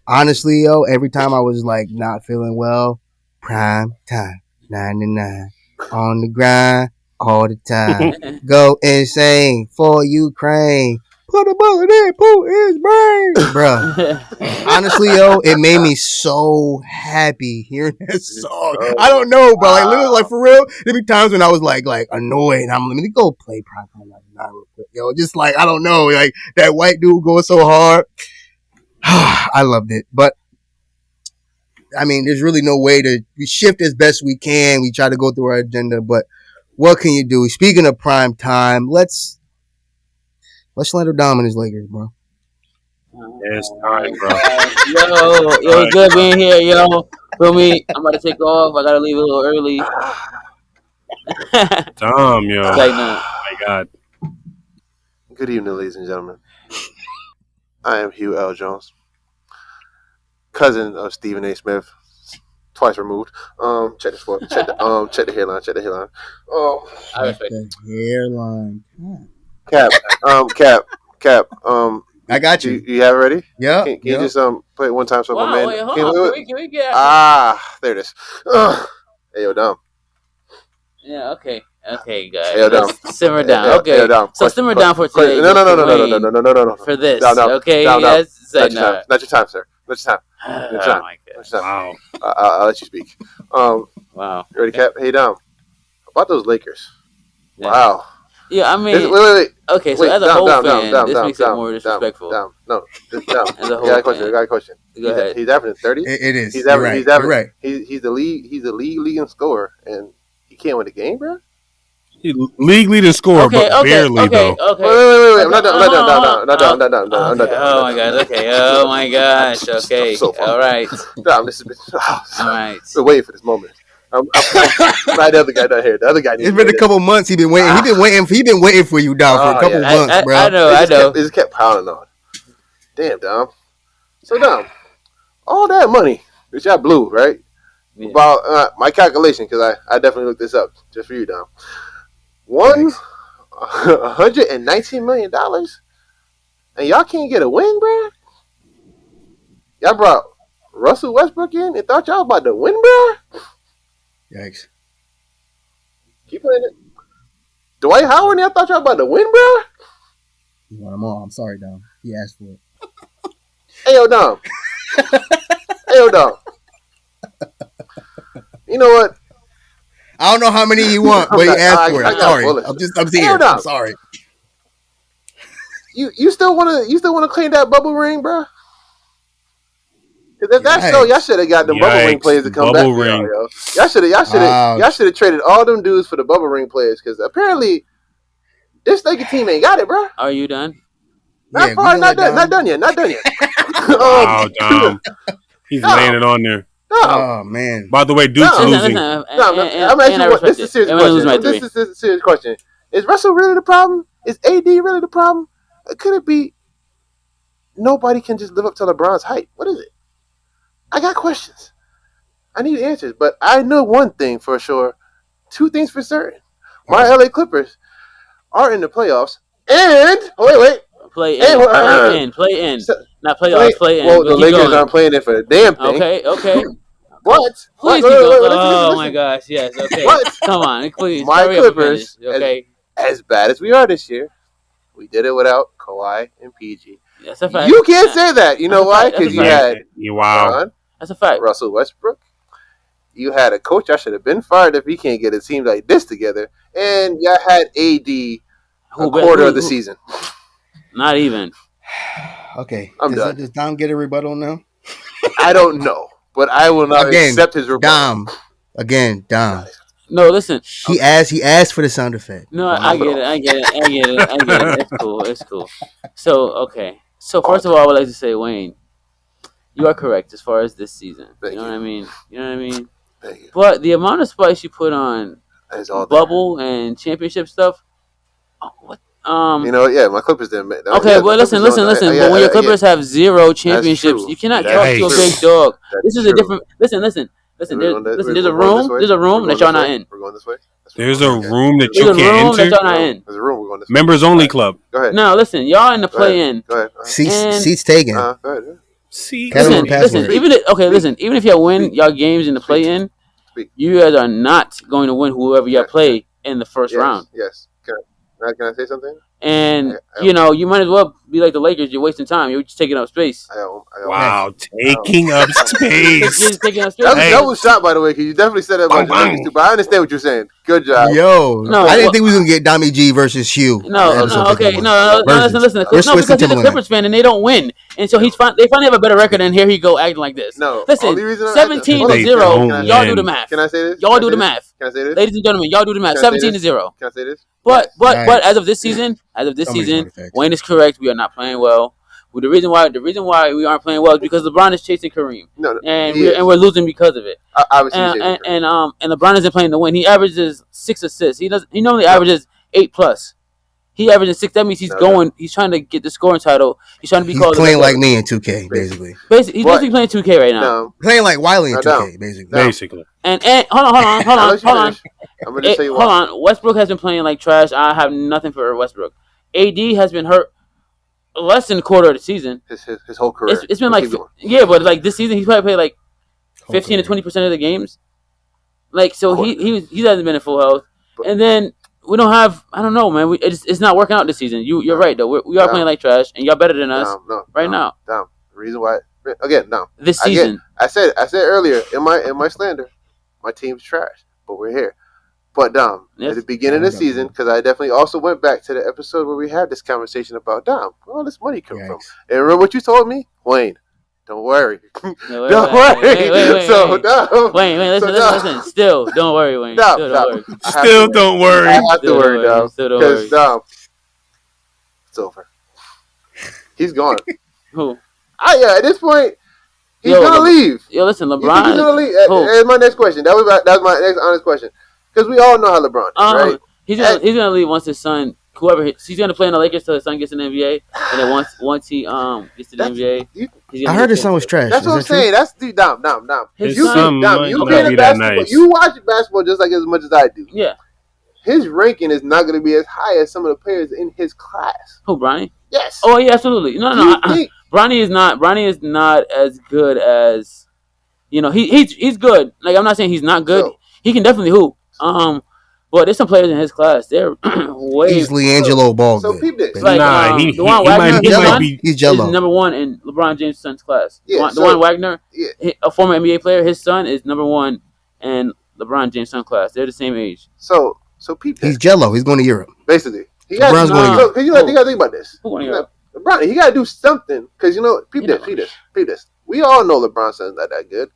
Honestly, yo, every time I was like not feeling well, Primetime 99 on the grind all the time. Go insane for Ukraine. Put a bullet in Putin's brain, bro. Honestly, yo, it made me so happy hearing that song. I don't know, bro. Like, literally, like, for real, there be times when I was like annoyed. And I'm like, let me go play Primetime 99 real quick, yo. Just like, I don't know, like that white dude going so hard. I loved it, but I mean, there's really no way we shift as best we can. We try to go through our agenda, but what can you do? Speaking of prime time, let's slander Dom and his Lakers, bro. It's time, bro. Yo, it's good being here, yo. Feel me? I'm about to take off. I gotta leave a little early. Dom, yo. Like, no. Oh my God. Good evening, ladies and gentlemen. I am Hugh L. Jones, cousin of Stephen A. Smith, twice removed. Check this for check the hairline. Check the hairline. I respect the hairline. Cap. I got you. You have it ready? Yeah. Can you just play it one time so my man? Wait, hold on. Can we get? There it is. Hey, yo, Dom. Yeah. Okay, guys. Hey, yo, Dom. Simmer down. Hey, Okay. yo, Dom. So simmer down for today. No. For this. No. Okay. No. Yes. Not your time, sir. Not your time. Oh my God. Wow. I'll let you speak. Wow. You ready, Cap? Hey, Dom. About those Lakers. Yeah. Wow. Yeah, I mean, wait. Okay, so as a whole fan, this makes it more disrespectful. No. As a whole I got a question. Go ahead. He's averaging 30. It is. He's averaging. You're right. He's the leading scorer, and he can't win the game, bro. He league leading scorer, but barely though. Okay. Wait. I'm not done. Oh my God. Okay. Oh my gosh. Okay. All right. Dom, this has been. All right. Been waiting for this moment. I'm glad the other guy not here. The other guy. It's been a couple months. He's been waiting. He been waiting for you, Dom, for a couple months, bro. I know. It just kept piling on. Damn, Dom. So, Dom, all that money that y'all blew, right? Yeah. About my calculation, because I definitely looked this up just for you, Dom. $119 million, and y'all can't get a win, bro. Y'all brought Russell Westbrook in and thought y'all about to win, bro. Yikes. Keep playing it. Dwight Howard and I thought y'all about to win, bro. You want them all. I'm sorry, Dom. He asked for it. Hey, yo, Dom. You know what? I don't know how many you want, but he asked for it. I'm sorry. I'm here. I'm sorry. You still wanna claim that bubble ring, bro? Because if that's so, y'all should have got them bubble ring players to come back. Ring. Y'all should have traded all them dudes for the bubble ring players. Because apparently, this Lakers team ain't got it, bro. Are you done? Not done yet. Wow, Dom. He's laying it on there. No. Oh man! By the way, Duke's losing. I'm asking you this is a serious question. This is a serious question. Is Russell really the problem? Is AD really the problem? Could it be nobody can just live up to LeBron's hype? What is it? I got questions. I need answers, but I know one thing for sure. Two things for certain. My LA Clippers are in the playoffs, and play in. Not playoffs, play in. Well, the Lakers aren't playing it for the damn thing. Okay. But please keep going. Oh my gosh, yes. Okay, come on, please. My Clippers, okay, as bad as we are this year, we did it without Kawhi and PG. That's a fact. You can't say that. You know why? Because you had That's a fact. Russell Westbrook. You had a coach that should have been fired if he can't get a team like this together, and you had AD a quarter of the season. Not even. Okay, I'm done. Does Dom get a rebuttal now? I don't know, but I will not accept his rebuttal. Dom. No, listen. He asked for the sound effect. No, I get it. It's cool. So, okay. So, first of all, I would like to say, Wayne, you are correct as far as this season. You know what I mean? Thank you. But the amount of spice you put on bubble and championship stuff, what? My Clippers didn't. Okay, well, listen. But when your Clippers have 0 championships, you cannot talk to a big dog. This is a different. Listen. There's a room that y'all not in. We're going this way. There's a room that you can't enter. That y'all not in. There's a room. We're going this way. Members only club. Go ahead. No, listen. Y'all in the play-in. Go ahead. Seats taken. Go ahead. Listen. Even if y'all win y'all games in the play-in, you guys are not going to win whoever y'all play in the first round. Yes. Can I say something? And you might as well be like the Lakers. You're wasting time. You're just taking up space. Wow, taking up space. That was shot, by the way, because you definitely said that about the Lakers too. But I understand what you're saying. Good job. I didn't think we was gonna get Dommy G versus Hugh. No. Listen. Because he's a Clippers fan and they don't win, and so they finally have a better record. And here he go acting like this. No, listen. 17-0. Y'all do the math. Can I say this? Y'all do the math. Can I say this? Ladies and gentlemen, y'all do the math. 17-0. Can I say this? But as of this season, Wayne is correct. We are not playing well. The reason why we aren't playing well is because LeBron is chasing Kareem, and we're losing because of it. And LeBron isn't playing to win. He averages 6 assists. He normally averages 8+. He averages 6. That means he's trying to get the scoring title. He's trying to be called. He's playing like me in 2K, basically. He's basically playing 2K right now. No. Playing like Wiley in 2K, basically. And hold on. I'm gonna tell you hold on. Westbrook has been playing like trash. I have nothing for Westbrook. AD has been hurt less than a quarter of the season. His whole career. It's been but like this season he's probably played like 15 to 20% of the games. Like so he hasn't been in full health. And then we don't have. I don't know, man. It's not working out this season. You're right though. We are playing like trash, and y'all better than us now. The reason why this season. I said earlier in my slander, my team's trash, but we're here. But Dom, at the beginning of the season, because I definitely also went back to the episode where we had this conversation about Dom, where all this money come from. And remember what you told me, Wayne? Don't worry. Don't worry. Listen. Still, don't worry, Wayne. Still don't worry. I have to worry, Dom. Because Dom, it's over. He's gone. Who? At this point, he's gonna leave. Listen, LeBron. You think he's gonna leave? That's my next question. That was my next honest question. Because we all know how LeBron is, right? He's gonna leave once his son, he's gonna play in the Lakers till his son gets in the NBA, and then once he gets to the NBA, I heard his son was trash. That's what I'm saying. That's Dom. His son you play basketball. Nice. You watch basketball just like as much as I do. Yeah. His ranking is not going to be as high as some of the players in his class. Who, Bronny? Yes. Oh yeah, absolutely. No. Bronny is not as good as he's good. Like I'm not saying he's not good. He can definitely hoop. But there's some players in his class. They're way easily Angelo Ball. So peep this. Like, DeJuan Wagner, he's Jello. Is number 1 in LeBron James' son's class. Yeah, DeJuan Wagner, a former NBA player, his son is number 1 in LeBron James' son's class. They're the same age. So peep this. He's Jello. He's going to Europe. Basically, LeBron's going to Europe. You got to think about this. Who going to Europe? LeBron, he got to do something because peep this. We all know LeBron's son's not that good.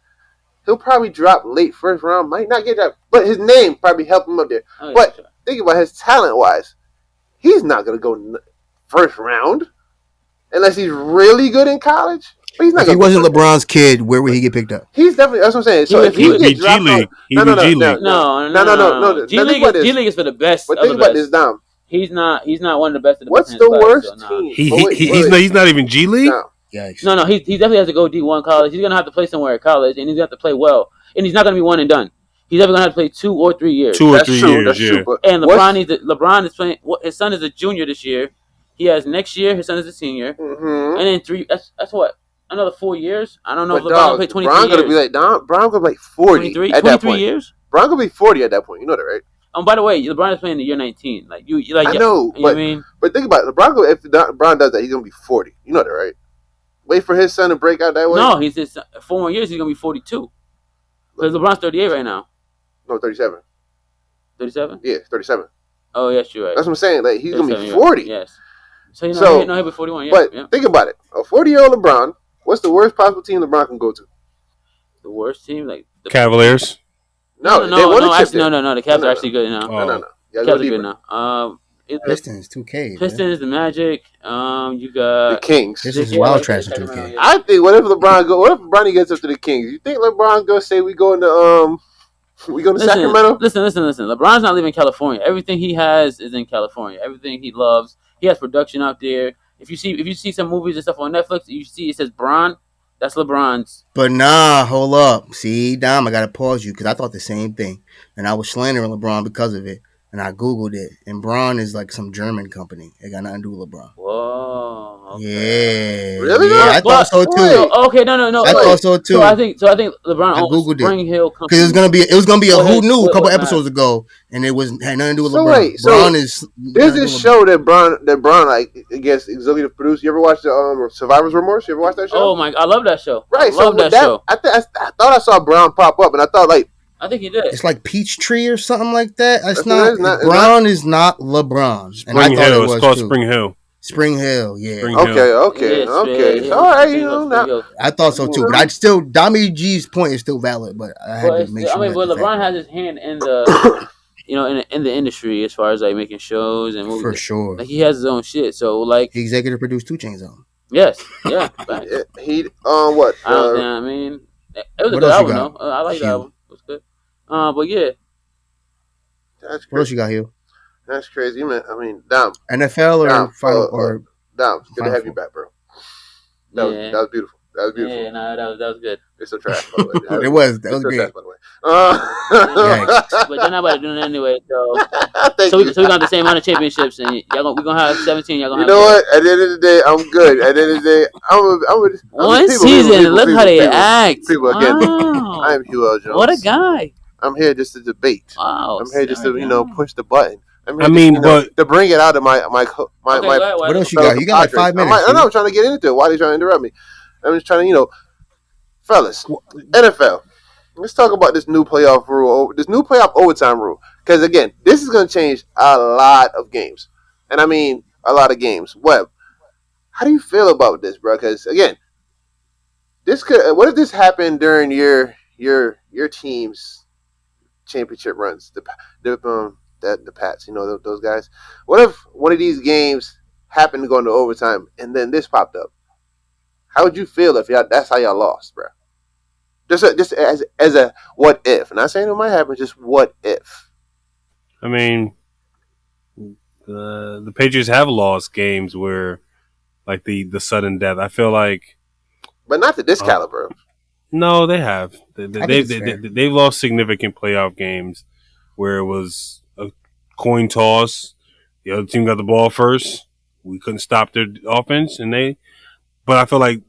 He'll probably drop late first round. Might not get that, but his name probably helped him up there. Oh, yeah, but sure. think about his talent wise. He's not gonna go first round unless he's really good in college. But he's not. If he wasn't LeBron's kid, where would he get picked up? He's definitely. That's what I'm saying. So if he be get dropped G League. out, No. no. G League is for the best. But think about this, Dom. He's not one of the best of the What's best. the worst team? He's not even G League. No. Yikes. No, he definitely has to go D1 college. He's gonna have to play somewhere at college, and he's gonna have to play well. And he's not gonna be one and done. He's ever gonna have to play 2 or 3 years. 2 or 3 years, That's yeah. true, And LeBron is playing. His son is a junior this year. He has next year. His son is a senior, mm-hmm. and then 3. That's what, another 4 years. I don't know if But LeBron will play 23 Bron years. Gonna be like Bron gonna be like 40 at that point. Years. Bron gonna be 40 at that point. You know that, right? By the way, LeBron is playing the year 19. Like you like. I know, you know what I mean? But think about it. If Bron does that, he's gonna be 40. You know that, right? Wait for his son to break out that way. No, he's just 4 more years. He's gonna be 42. Because LeBron's 38 right now. No, 37. 37? Yeah, 37. Oh, yes, you're right. That's what I'm saying. Like he's gonna be 40. Right. Yes. So he'll be 41. Yeah, but think about it. A 40-year-old LeBron. What's the worst possible team LeBron can go to? The worst team, like the Cavaliers. No. The Cavs are actually good now. No. The Cavs are good now. Pistons, 2K. Pistons, the Magic. You got the Kings. Pistons is wild trash in 2K. I think what if Bronny gets up to the Kings? You think LeBron gonna say we going to Sacramento? Listen. LeBron's not leaving California. Everything he has is in California. Everything he loves. He has production out there. If you see some movies and stuff on Netflix, you see it says Bron. That's LeBron's. But nah, hold up. See, Dom, I gotta pause you because I thought the same thing, and I was slandering LeBron because of it. And I googled it, and Braun is like some German company. It got nothing to do with LeBron. Whoa. Okay. Yeah. Really? Yeah, I thought so too. Okay, no. I thought so too. So I think LeBron owns Spring Hill Company. Because it was gonna be a who knew a couple episodes ago, and it had nothing to do with LeBron. Wait, there's this show that Braun like I guess executive produced. You ever watch the Survivor's Remorse? You ever watch that show? Oh my, I love that show. Right, I love that show. I thought I saw Braun pop up, and I thought like. I think he did. It's like Peachtree or something like that. It's not Braun is not LeBron. Spring Hill. It's called Spring Hill. Spring Hill, yeah. Okay. All right, I thought so too, but I'd still Dami G's point is still valid, but I had to make sure. But LeBron has his hand in the, in the industry as far as like making shows and movies. For sure, like he has his own shit. So like he executive produced 2 Chainz on. Yes, yeah. He what? I mean, it was a good album though. I like that album. It was good. But yeah. That's crazy. What else you got here? That's crazy, man. I mean, Dom. NFL or final or Dom. Good to have you back, bro. That was beautiful. That was beautiful. Yeah, no, that was good. It's so trash, by the way. That was great. Trash, by the way. But you're not about to do it anyway, so we got the same amount of championships, and we're gonna have 17. Y'all gonna you know what? At the end of the day, I'm good. At the end of the day, I'm one season. Look how they act. People again. I am Hugh L. Jones. What a guy! I'm here just to debate. Wow. I'm here just to push the button. But to bring it out of my what else you got? You got like 5 minutes. I know. I'm trying to get into it. Why are you trying to interrupt me? I'm just trying to, fellas, NFL. Let's talk about this new playoff rule, this new playoff overtime rule. Because again, this is going to change a lot of games, and I mean a lot of games. Webb, how do you feel about this, bro? Because again, what if this happened during your team's championship runs? The Pats, those guys. What if one of these games happened to go into overtime and then this popped up? How would you feel if that's how y'all lost, bro? Just as a what if? Not saying it might happen, just what if? I mean, the Patriots have lost games where, like the sudden death. I feel like, but not to this caliber. No, they have. They've lost significant playoff games where it was a coin toss. The other team got the ball first. We couldn't stop their offense, but I feel like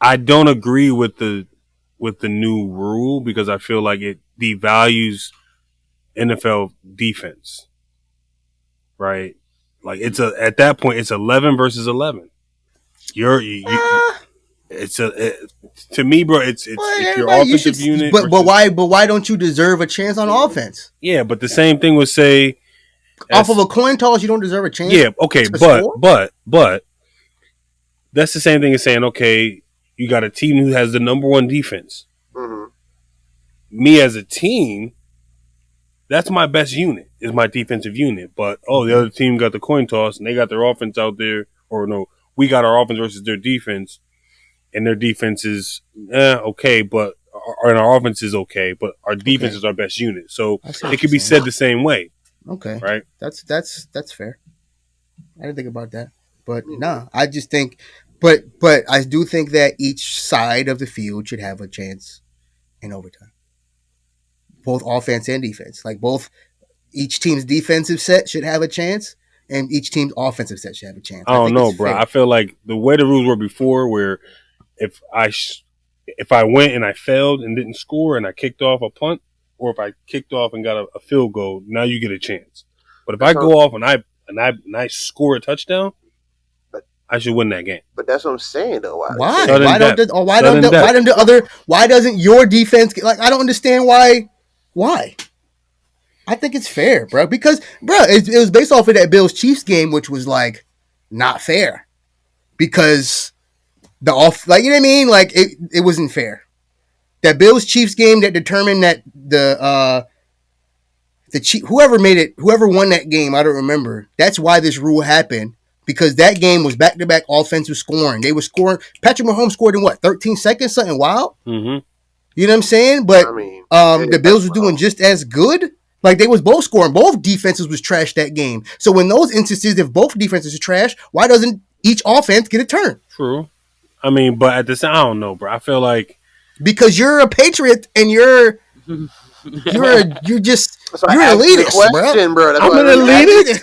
I don't agree with the new rule because I feel like it devalues NFL defense. Right? Like at that point it's 11 versus 11. To me, bro, it's your offensive unit. But why don't you deserve a chance on offense? Yeah, but the same thing would say off of a coin toss, you don't deserve a chance. Yeah, okay, but that's the same thing as saying, okay, you got a team who has the number one defense. Mm-hmm. Me as a team, that's my best unit, is my defensive unit. But the other team got the coin toss and they got their offense out there, or no, we got our offense versus their defense, and their defense is okay, but our offense is okay, but our defense is our best unit. So it could be said the same way. Okay, right? That's fair. I didn't think about that, but I just think, but I do think that each side of the field should have a chance in overtime, both offense and defense. Like each team's defensive set should have a chance, and each team's offensive set should have a chance. I don't know, bro. Fair. I feel like the way the rules were before, where if I went and I failed and didn't score and I kicked off a punt, or if I kicked off and got a field goal, now you get a chance. But if I go off and I score a touchdown, I should win that game. But that's what I'm saying, though. Why? Why doesn't your defense get, like? I don't understand why. Why? I think it's fair, bro. Because, bro, it was based off of that Bills Chiefs game, which was like not fair. Because you know what I mean? Like it wasn't fair. That Bills Chiefs game that determined that the whoever won that game, I don't remember. That's why this rule happened. Because that game was back-to-back offensive scoring. They were scoring. Patrick Mahomes scored in 13 seconds, something wild. Mm-hmm. You know what I'm saying? But the Bills were doing just as good. Like, they was both scoring. Both defenses was trash that game. So in those instances, if both defenses are trash, why doesn't each offense get a turn? True. I mean, but at this, I don't know, bro. I feel like because you're a Patriot and you're an elitist, bro. I'm an elitist.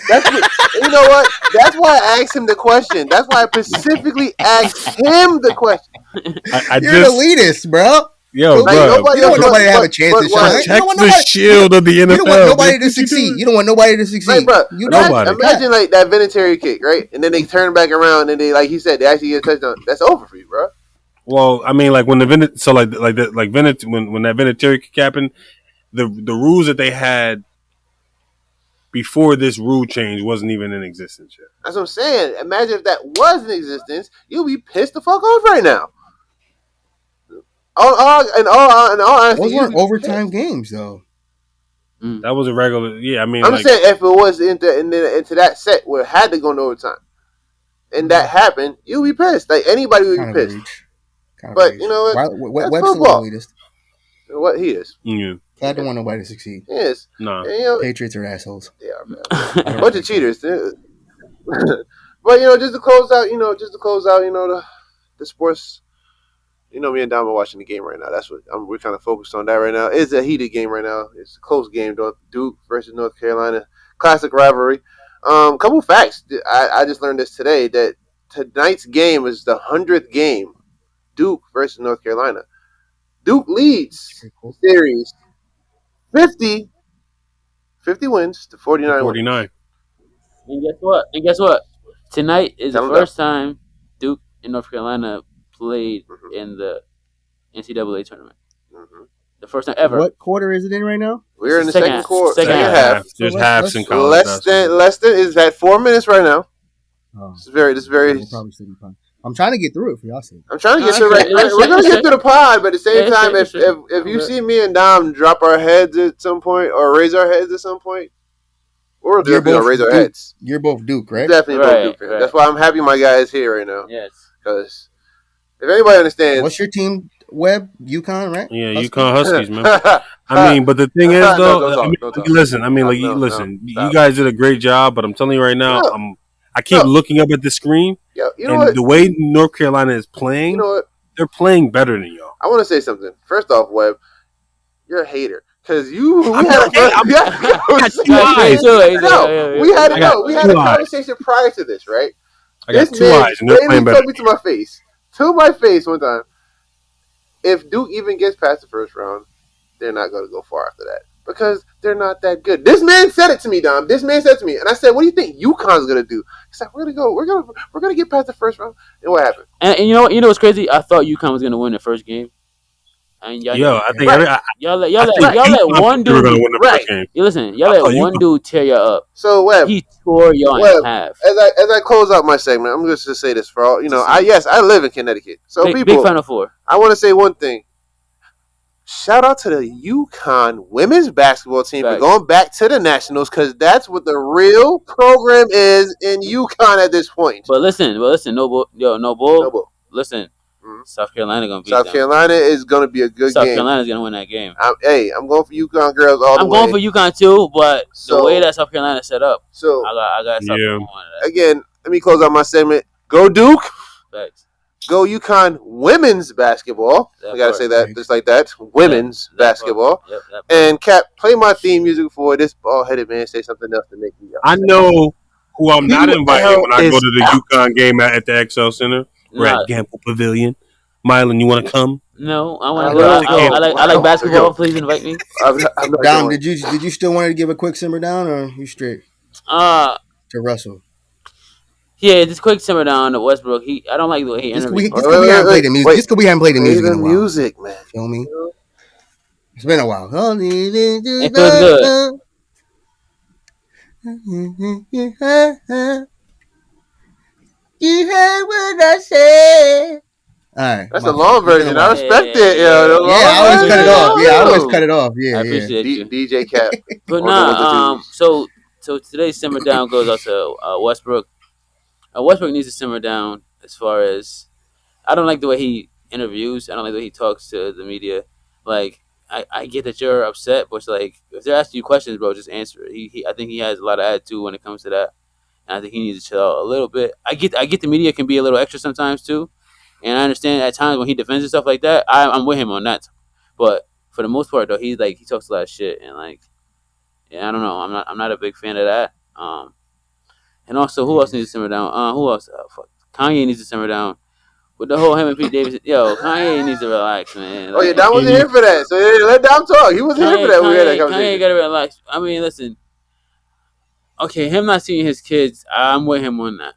You know what? That's why I asked him the question. That's why I specifically asked him the question. You're an elitist, bro. Yo, bro. You don't want nobody to have a chance to shine. Check the shield of the NFL. You don't want nobody to succeed. You don't want nobody to succeed. Right, bro. Nobody. Imagine like that Vinatieri kick, right? And then they turn back around and they, like he said, they actually get a touchdown. That's over for you, bro. Well, I mean, like when when that Vinatieri kick happened, the rules that they had before this rule change wasn't even in existence yet. That's what I'm saying. Imagine if that was in existence, you'd be pissed the fuck off right now. Those weren't overtime games, though. That was a regular. Yeah, I mean, I'm saying if it was into that set where it had to go into overtime, and that happened, you'd be pissed. Like anybody would be pissed. But you know what? Webster's the elitist. What he is. Yeah. I don't want nobody to succeed. He is. No. Patriots are assholes. They are, man. Bunch of cheaters. But just to close out, the sports. Me and Dom are watching the game right now. That's what we're kind of focused on that right now. It's a heated game right now. It's a close game. Duke versus North Carolina, classic rivalry. Couple facts. I just learned this today that tonight's game is the 100th game. Duke versus North Carolina. Duke leads the series 50 wins to 49 49. And guess what? Tonight is the first time Duke and North Carolina played in the NCAA tournament. Mm-hmm. The first time ever. What quarter is it in right now? We're in the second quarter. Second half. There's halves in college. Less than is at 4 minutes right now. Oh. This is very. I'm trying to get through it for y'all. I'm trying to get through it. We're gonna get through the pod, but at the same time, if you see me and Dom drop our heads at some point or raise our heads at some point, we're definitely gonna raise our heads. You're both Duke, right? Definitely both Duke. Right. That's why I'm happy my guy is here right now. Yes. Because if anybody understands, what's your team? Web UConn, right? Yeah, UConn Huskies, man. I mean, but the thing is, though, listen. You guys did a great job, but I'm telling you right now, I keep looking up at the screen, the way North Carolina is playing, they're playing better than y'all. I want to say something. First off, Webb, you're a hater. Because we had a conversation prior to this, right? I got two eyes, and they're playing better. Told me to my face one time, if Duke even gets past the first round, they're not going to go far after that. Because they're not that good. This man said it to me, Dom. This man said it to me. And I said, what do you think UConn's going to do? He said, we're going to get past the first round. And what happened? And you know what's crazy? I thought UConn was going to win the first game. And y'all, Yo, I think Right. y'all let I think let UConn one they were gonna dude. win the Right. first game. You listen, y'all I let thought one UConn. dude tear y'all up. So Webb, He tore y'all in half. as I close out my segment, I'm just to say this for all I live in Connecticut. So Big Final Four. I want to say one thing. Shout out to the UConn women's basketball team for Facts. going back to the Nationals because that's what the real program is in UConn at this point. But listen, no bull. No bull. Listen, Mhm. South Carolina gonna beat South them. Carolina is going to be a good South game. Carolina's gonna win that game. I'm going for UConn girls all the I'm way. going for UConn too, but the way So- that South Carolina set up, So I got South Yeah. Carolina. That. again, let me close out my segment. Go Duke. Facts. Go UConn women's basketball. That I gotta part. say that just like that. Women's That part. basketball. Yep, that part. And Cap, play my theme music for this bald-headed man say something else to make me up. I know who I'm not Who inviting else when I go is to the out? UConn game at the XL Center. We're Nah, at Gamble Pavilion. Mylan, you want to come? no, I want I to go. don't know. I like basketball. Please invite me. I'm not Dom, going. did you still want to give a quick simmer down, or you straight Uh to Russell? yeah, just quick simmer down to Westbrook. I don't like the way he Just interviewed. because we haven't played the music. Just because we haven't played the Play music in the a while. music, man. Feel me? It's been a while. It feels good. You heard what I said. All right, That's my the fault. long It's been a version. I while. respect it. Yeah. The long Yeah, I always version. cut it off. Yeah, I always Yo. cut it off. Yeah, I yeah. appreciate you. DJ Cap. But on the ones and nah, twos. so today's simmer down goes out to Westbrook. Westbrook needs to simmer down as far as I don't like the way he interviews. I don't like the way he talks to the media. Like I get that you're upset, but it's like if they're asking you questions, bro, just answer it. I think he has a lot of attitude when it comes to that, and I think he needs to chill out a little bit. I get the media can be a little extra sometimes too, and I understand at times when he defends himself like that, I'm with him on that. But for the most part, though, he talks a lot of shit, and like yeah, I don't know. I'm not a big fan of that. And also, who else needs to simmer down? Who else? Fuck. Kanye needs to simmer down. With the whole him and Pete Davidson, yo, Kanye needs to relax, man. Oh yeah, Dom wasn't here for that. So let Dom talk. He wasn't here for that. We had that Kanye conversation. gotta relax. I mean, listen. Okay, him not seeing his kids, I'm with him on that.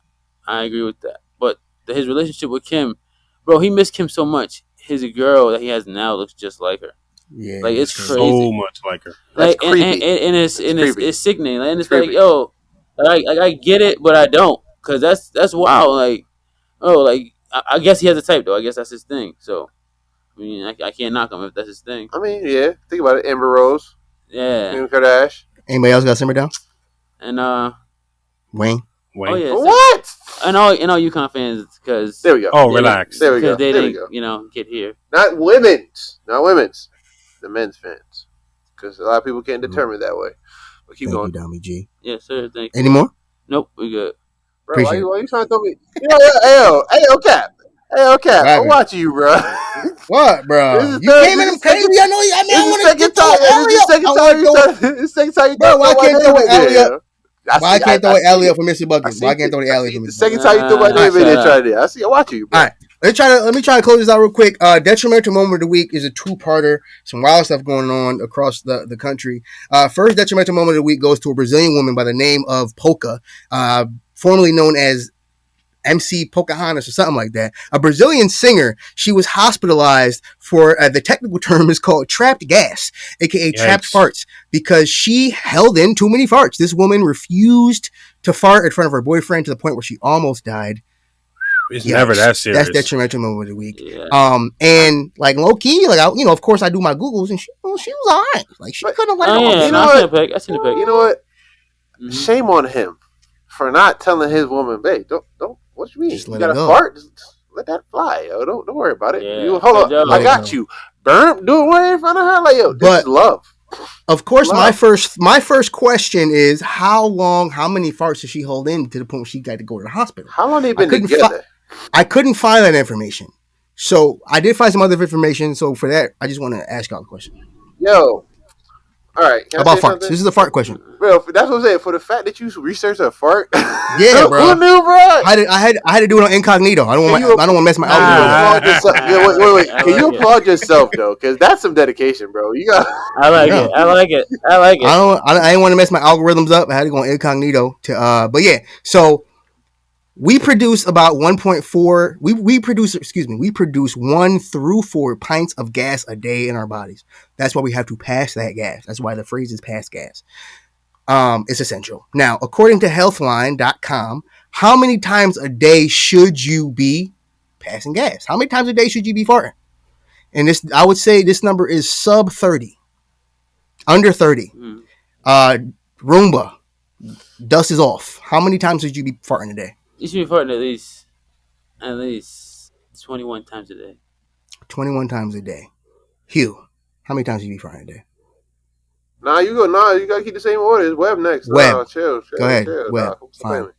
I agree with that. But his relationship with Kim, bro, he missed Kim so much. His girl that he has now looks just like her. Yeah, Like it's that's crazy. So much like her. That's Like creepy. and creepy. it's sickening. And it's creepy. like, yo, I get it, but I don't, cause that's wild. Like, oh, like I guess he has a type though. I guess that's his thing. So, I mean, I can't knock him if that's his thing. I mean, yeah. Think about it. Amber Rose, Yeah, Kim Kardashian. Anybody else got simmer down? and Wayne. Wayne. oh yeah, What? and all UConn fans, because There we go. Oh, relax. There we go. they There we didn't go. get here. Not women's. The men's fans. Because a lot of people can't determine that way. But keep Thank going. you, Dommy G. Yes, sir. Thank you. Any more? Nope, we good. Bro, why Appreciate you trying to tell me? Cap. Cap. I'm watching you, bro. What, bro? This is You third- came in this them is crazy. second- I know. I mean, I want to second get time. to This is second time you Bro, why can't throw an alley up? Why I can't throw an alley up up for Mr. Buckets? Why I can't throw the alley up for The Mr. second Buckets? time you threw my name in there, try to. I watch you, bro. All right. Let me try to close this out real quick. Detrimental moment of the week is a two-parter. Some wild stuff going on across the country. First detrimental moment of the week goes to a Brazilian woman by the name of Polka, formerly known as MC Pocahontas or something like that. A Brazilian singer. She was hospitalized for the technical term is called trapped gas, aka trapped farts, because she held in too many farts. This woman refused to fart in front of her boyfriend to the point where she almost died. It's never that serious. That's detrimental moment of the week. Yeah. And like low key, like of course I do my Googles, and she was alright. Like she couldn't like. Oh yeah, You know I what? seen the pic. I seen the pic. You know what? Mhm. Shame on him for not telling his woman, babe, don't. What you mean? Just You let got it a go. fart? Just let that fly, yo. Don't worry about it. Yeah. You hold Good on, job. I got you. Burn, do it right in front of her, like yo. This But- is love. Of course, Love. my first question is how many farts did she hold in to the point where she got to go to the hospital? How long they been couldn't together? I couldn't find that information. So I did find some other information. So for that, I just want to ask y'all a question Yo. All right. Can I about say farts. something? This is a fart question. Bro, that's what I'm saying. For the fact that you researched a fart, Yeah, bro. Who knew, bro? I had to do it on incognito. I don't want to mess my Can you algorithm. applaud yourself? Yeah, wait. I Can you like it. applaud yourself though? Because that's some dedication, bro. You got. I like Yeah. it. I like it. I like it. I didn't want to mess my algorithms up. I had to go on incognito to but yeah. So We produce about 1.4. We produce 1 through 4 pints of gas a day in our bodies. That's why we have to pass that gas. That's why the phrase is pass gas. It's essential. Now, according to Healthline.com, how many times a day should you be passing gas? How many times a day should you be farting? And this, I would say, this number is sub 30, under 30. Roomba, dust is off. How many times should you be farting a day? You should be farting at least 21 times a day. 21 times a day. Hugh, how many times should you be farting a day? Nah, you gotta keep the same order. It's Web next. Web. Nah, chill. Go ahead. Chill. Web. Fine.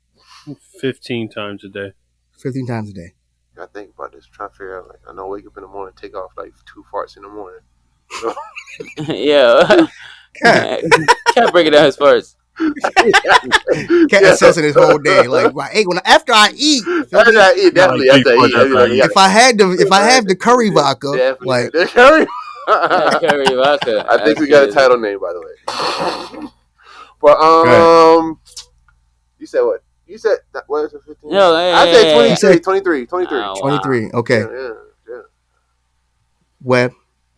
15 times a day. 15 times a day. I think about this. Trying to figure out. Like, I know, wake up in the morning, take off like 2 farts in the morning. Yeah. Can't break it down his farts. Cat assessing his whole day. Like, hey, after I eat, definitely after I eat. If I have the curry vodka, definitely. like The curry. Curry vodka. I think we got a title name, by the way. But you said what? You said what is it? 15? No, I said 23. Oh, wow. 23. Okay. Yeah. Web.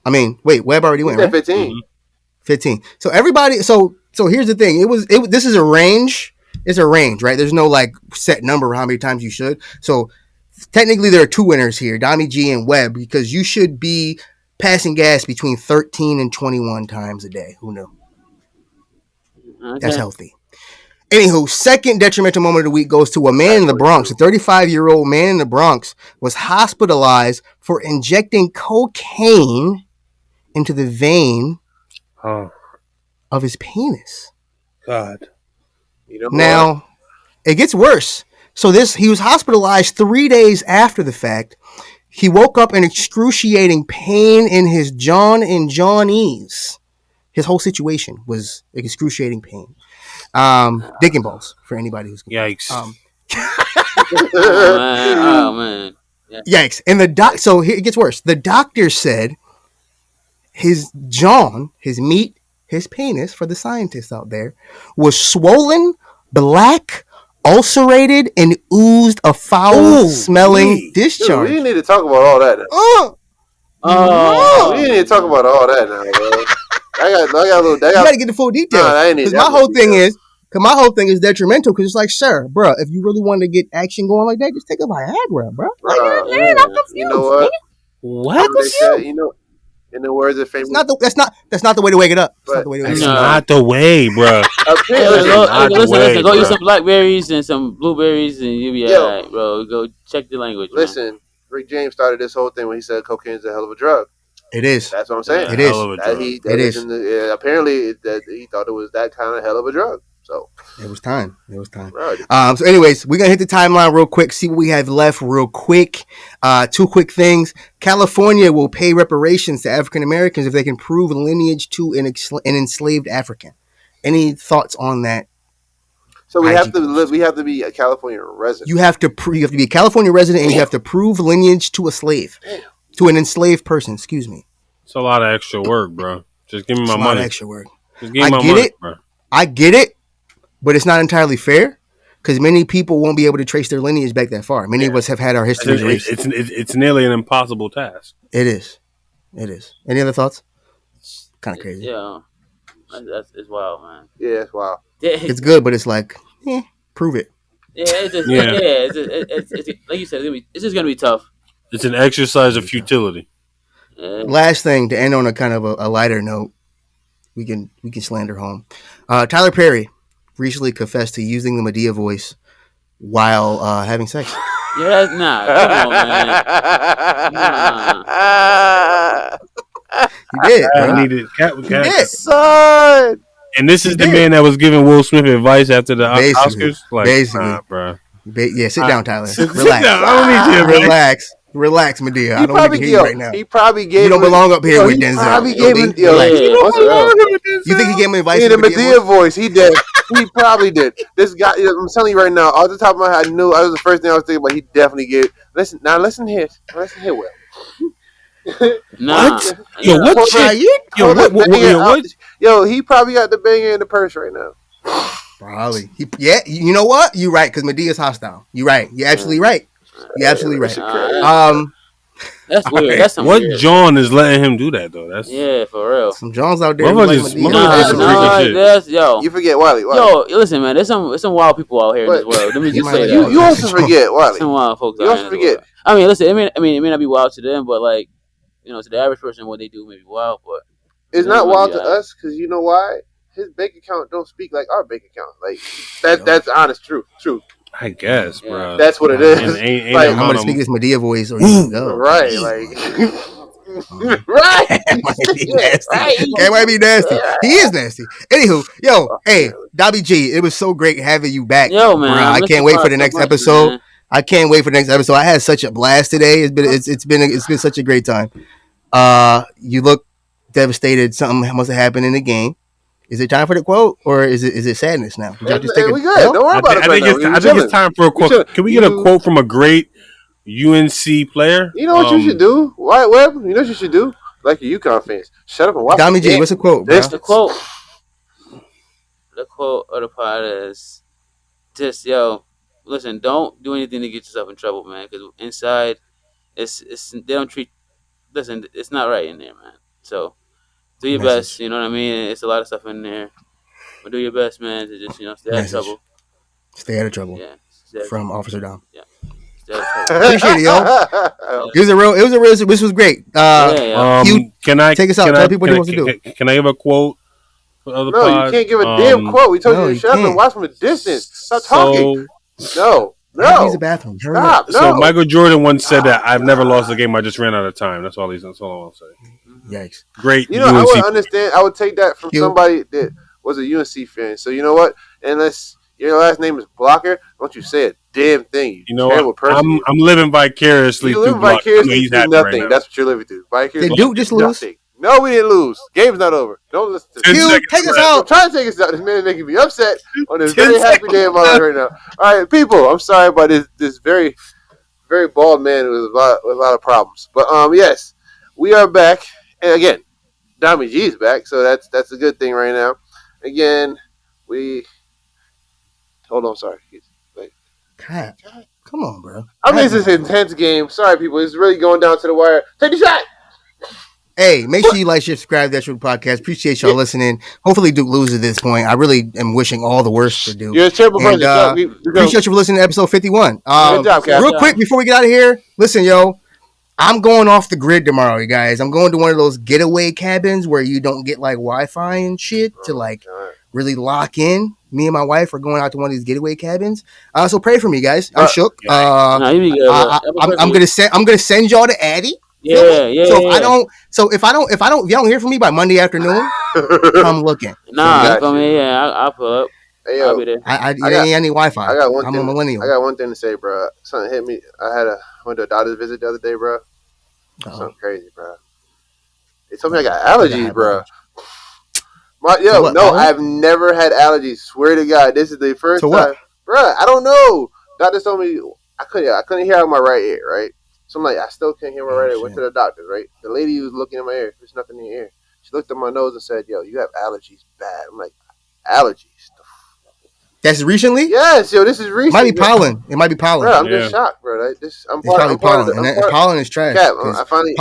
I mean, wait. Web already went, You right? said 15. Mm-hmm. 15. So everybody. So here's the thing. This is a range. It's a range, right? There's no like set number how many times you should. So technically, there are two winners here, Dami G and Web, because you should be passing gas between 13 and 21 times a day. Who knew? Okay. That's healthy. Anywho, second detrimental moment of the week goes to a man in the Bronx. A 35-year-old man in the Bronx was hospitalized for injecting cocaine into the vein of his penis. God. You know Now, it gets worse. So he was hospitalized 3 days after the fact. He woke up in excruciating pain in his John and Johnnies. His whole situation was excruciating pain. Dick and balls for anybody who's Yikes. Oh man. Yeah. Yikes. And so here it gets worse. The doctor said his John, his meat, his penis, for the scientists out there, was swollen, black, ulcerated, and oozed a foul-smelling discharge. Dude, we need to talk about all that now. We need to talk about all that now, bro. You gotta get the full details. Because my whole thing is detrimental. Because it's like, sir, bro, if you really wanted to get action going like that, just take a Viagra, bro. I'm confused. You know what? What? In the words of famous, That's not the way to wake it up. That's not the way, bro. Listen, go eat some blackberries and some blueberries, and you'll be alright, bro. Go check the language. Listen, Rick James started this whole thing when he said cocaine is a hell of a drug. It is. That's what I'm saying. It is. Apparently, he thought it was that kind of hell of a drug. So it was time. Right. So anyways, we're going to hit the timeline real quick, see what we have left real quick. Two quick things. California will pay reparations to African Americans if they can prove lineage to an enslaved African. Any thoughts on that? So we have to be a California resident. You have to be a California resident, and you have to prove lineage to a slave. To an enslaved person, excuse me. It's a lot of extra work, bro. Just give me my money. A lot of extra work. Just give me my money, bro. I get it, but it's not entirely fair because many people won't be able to trace their lineage back that far. Many of us have had our history erased. It's nearly an impossible task. It is. Any other thoughts? Kind of crazy. Yeah, it's wild, man. Yeah, it's wild. It's good, but it's like, prove it. Yeah, it's like you said, it's just gonna be tough. It's an exercise of futility. Last thing to end on a kind of a lighter note, we can slander home. Tyler Perry recently confessed to using the Medea voice while having sex. Yeah, come on, man. He did. He did. Son. And this is the man that was giving Will Smith advice after the Oscars. Basically, bro. Sit down, Tyler. Relax. Relax. I don't need you. Relax, Medea. I don't want to hear you right now. He probably gave. You don't belong up here with Denzel. Probably gave him. You think he gave him advice? In the Medea voice, he did. He probably did. This guy, I'm telling you right now, off the top of my head, I knew. That was the first thing I was thinking about. He definitely gave. Listen here. Will. Nah. What? Yo, what? Yo, he probably got the banger in the purse right now. Probably. Yeah, you know what? You're right, because Medea's hostile. You're right. You're absolutely right. You're absolutely right. That's all weird. right. That's some What weird. John is letting him do that though? That's Yeah, for real. Some Jones out there who like motherfuckers. Medea. Motherfuckers do some freaky shit. That's yo. You forget Wiley. Yo, listen, man. There's some wild people out here in this world. Let me You just might say like that. You also Jones. forget Wiley. Some wild folks You out also here in this forget. world. I mean, listen. It may not be wild to them, but like, you know, to the average person, what they do may be wild. But It's not wild to us because you know why? His bank account don't speak like our bank account. Like that's honest truth. I guess, Yeah. bro. That's what it is. And ain't Like, I'm amount gonna of- speak this Medea voice or you go. Right, like right. Cat might be nasty. Right. Cat might be nasty. He is nasty. Anywho, yo, hey, Dobby G, it was so great having you back. yo, man, Bruh, I miss can't the wait pod for the so next much, episode. man. I can't wait for the next episode. I had such a blast today. It's been such a great time. You look devastated. Something must have happened in the game. Is it time for the quote, or is it sadness now? Did y'all just take We a good. L? Don't worry about it. I think it's time for a quote. chilling. Can we get a quote from a great UNC player? You know what you should do, Wyatt Webb? You know what you should do? Like your UConn fans, shut up and watch. Dommy the G, game. what's the quote, bro? This- The quote of the pod is just yo. Listen, don't do anything to get yourself in trouble, man. Because inside, it's they don't treat. Listen, it's not right in there, man. So do your Message. best. You know what I mean? It's a lot of stuff in there, but do your best, man, to just stay out of Message. trouble. Stay out of trouble. Yeah, stay out of From trouble. Officer Dom. Stay out of trouble. Appreciate it, yo. This was great. Yeah. Hugh, Can I take us out. Tell people what he wants to do. Can I give a quote for other No, pod? you can't give a damn quote. We told no, you to you shut up can't. and watch from a distance. Stop talking. No, Use the bathroom. Hurry up. stop. No. So Michael Jordan once said that I've never lost a game. I just ran out of time. That's all I want to say. Yikes. Great. You know, I UNC. would understand. I would take that from You- somebody that was a UNC fan. So you know what? Unless your last name is Blocker, don't you say a damn thing. You know terrible what? person. I'm living vicariously You through live Block. I know vicariously he's through happy nothing. right now. That's what you're living through. Vicariously. Did Duke just lose? Nothing. No, we didn't lose. Game's not over. Don't listen to me. 10 Hugh, seconds take us left. I'm out. trying to take us out. This man is making me upset on this 10 very happy seconds day of my life right now. All right, people, I'm sorry about this very, very bald man with a lot of problems. But yes, we are back. And again, Dommy G is back, so that's a good thing right now. Again, hold on, sorry. God, come on, bro. I mean, it's this intense game. Sorry, people. It's really going down to the wire. Take the shot. Hey, make sure you like, share, subscribe to that show podcast. Appreciate y'all listening. Hopefully Duke loses at this point. I really am wishing all the worst for Duke. You're a terrible And, person. Appreciate you for listening to episode 51. Good job, Cap. Real quick before we get out of here, listen, yo. I'm going off the grid tomorrow, you guys. I'm going to one of those getaway cabins where you don't get like Wi-Fi and shit to like really lock in. Me and my wife are going out to one of these getaway cabins. So pray for me, guys. I'm shook. Nah, you be good. I'm gonna send y'all to Addy. Yeah. So if y'all don't hear from me by Monday afternoon, come looking. Nah, for me, I'll pull up. Hey, I'll yo, be there. I ain't any Wi-Fi. I got one I'm thing. a millennial. I got one thing to say, bro. Something hit me. Went to a doctor's visit the other day, bro. Something crazy, bro. They told me I got allergies, bro. I've never had allergies. Swear to God, this is the first time, bro. I don't know. Doctors told me I couldn't hear out my right ear, right? So I'm like, I still can't hear my right ear. Went to the doctor, right? The lady was looking at my ear. There's nothing in your ear. She looked at my nose and said, "Yo, you have allergies, bad." I'm like, allergies. That's recently? Yes, yo, this is recent. Might be pollen. It might be pollen. Bro, I'm just shocked, bro. It's probably pollen. And pollen is trash. Cap, I finally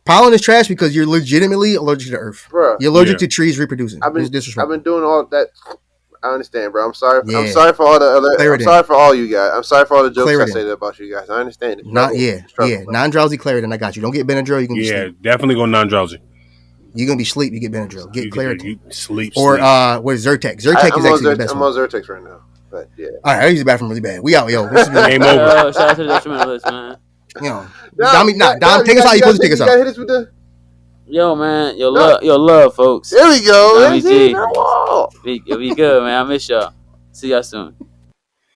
pollen is trash because you're legitimately allergic to Earth. Bro, you're allergic to trees reproducing. I've been doing all that. I understand, bro. I'm sorry. Yeah. I'm sorry for all the other. I'm sorry for all you guys. I'm sorry for all the jokes I say about you guys. I understand it. Non-drowsy Claritin. I got you. Don't get Benadryl. You can be sleep. Definitely go non-drowsy. You're gonna be sleep. You get Benadryl. Get Claritin. You sleep. Or what is Zyrtec? Zyrtec is actually the best one. I'm on Zyrtex right now. But yeah. All right, I use the bathroom really bad. We out, yo. This is game over. Shout out to the detrimentalist, man. You know, Dom, take us out. You supposed to take us out. Hit us with the... Yo, man, your love, folks. There we go. Be good, man. I miss y'all. See y'all soon.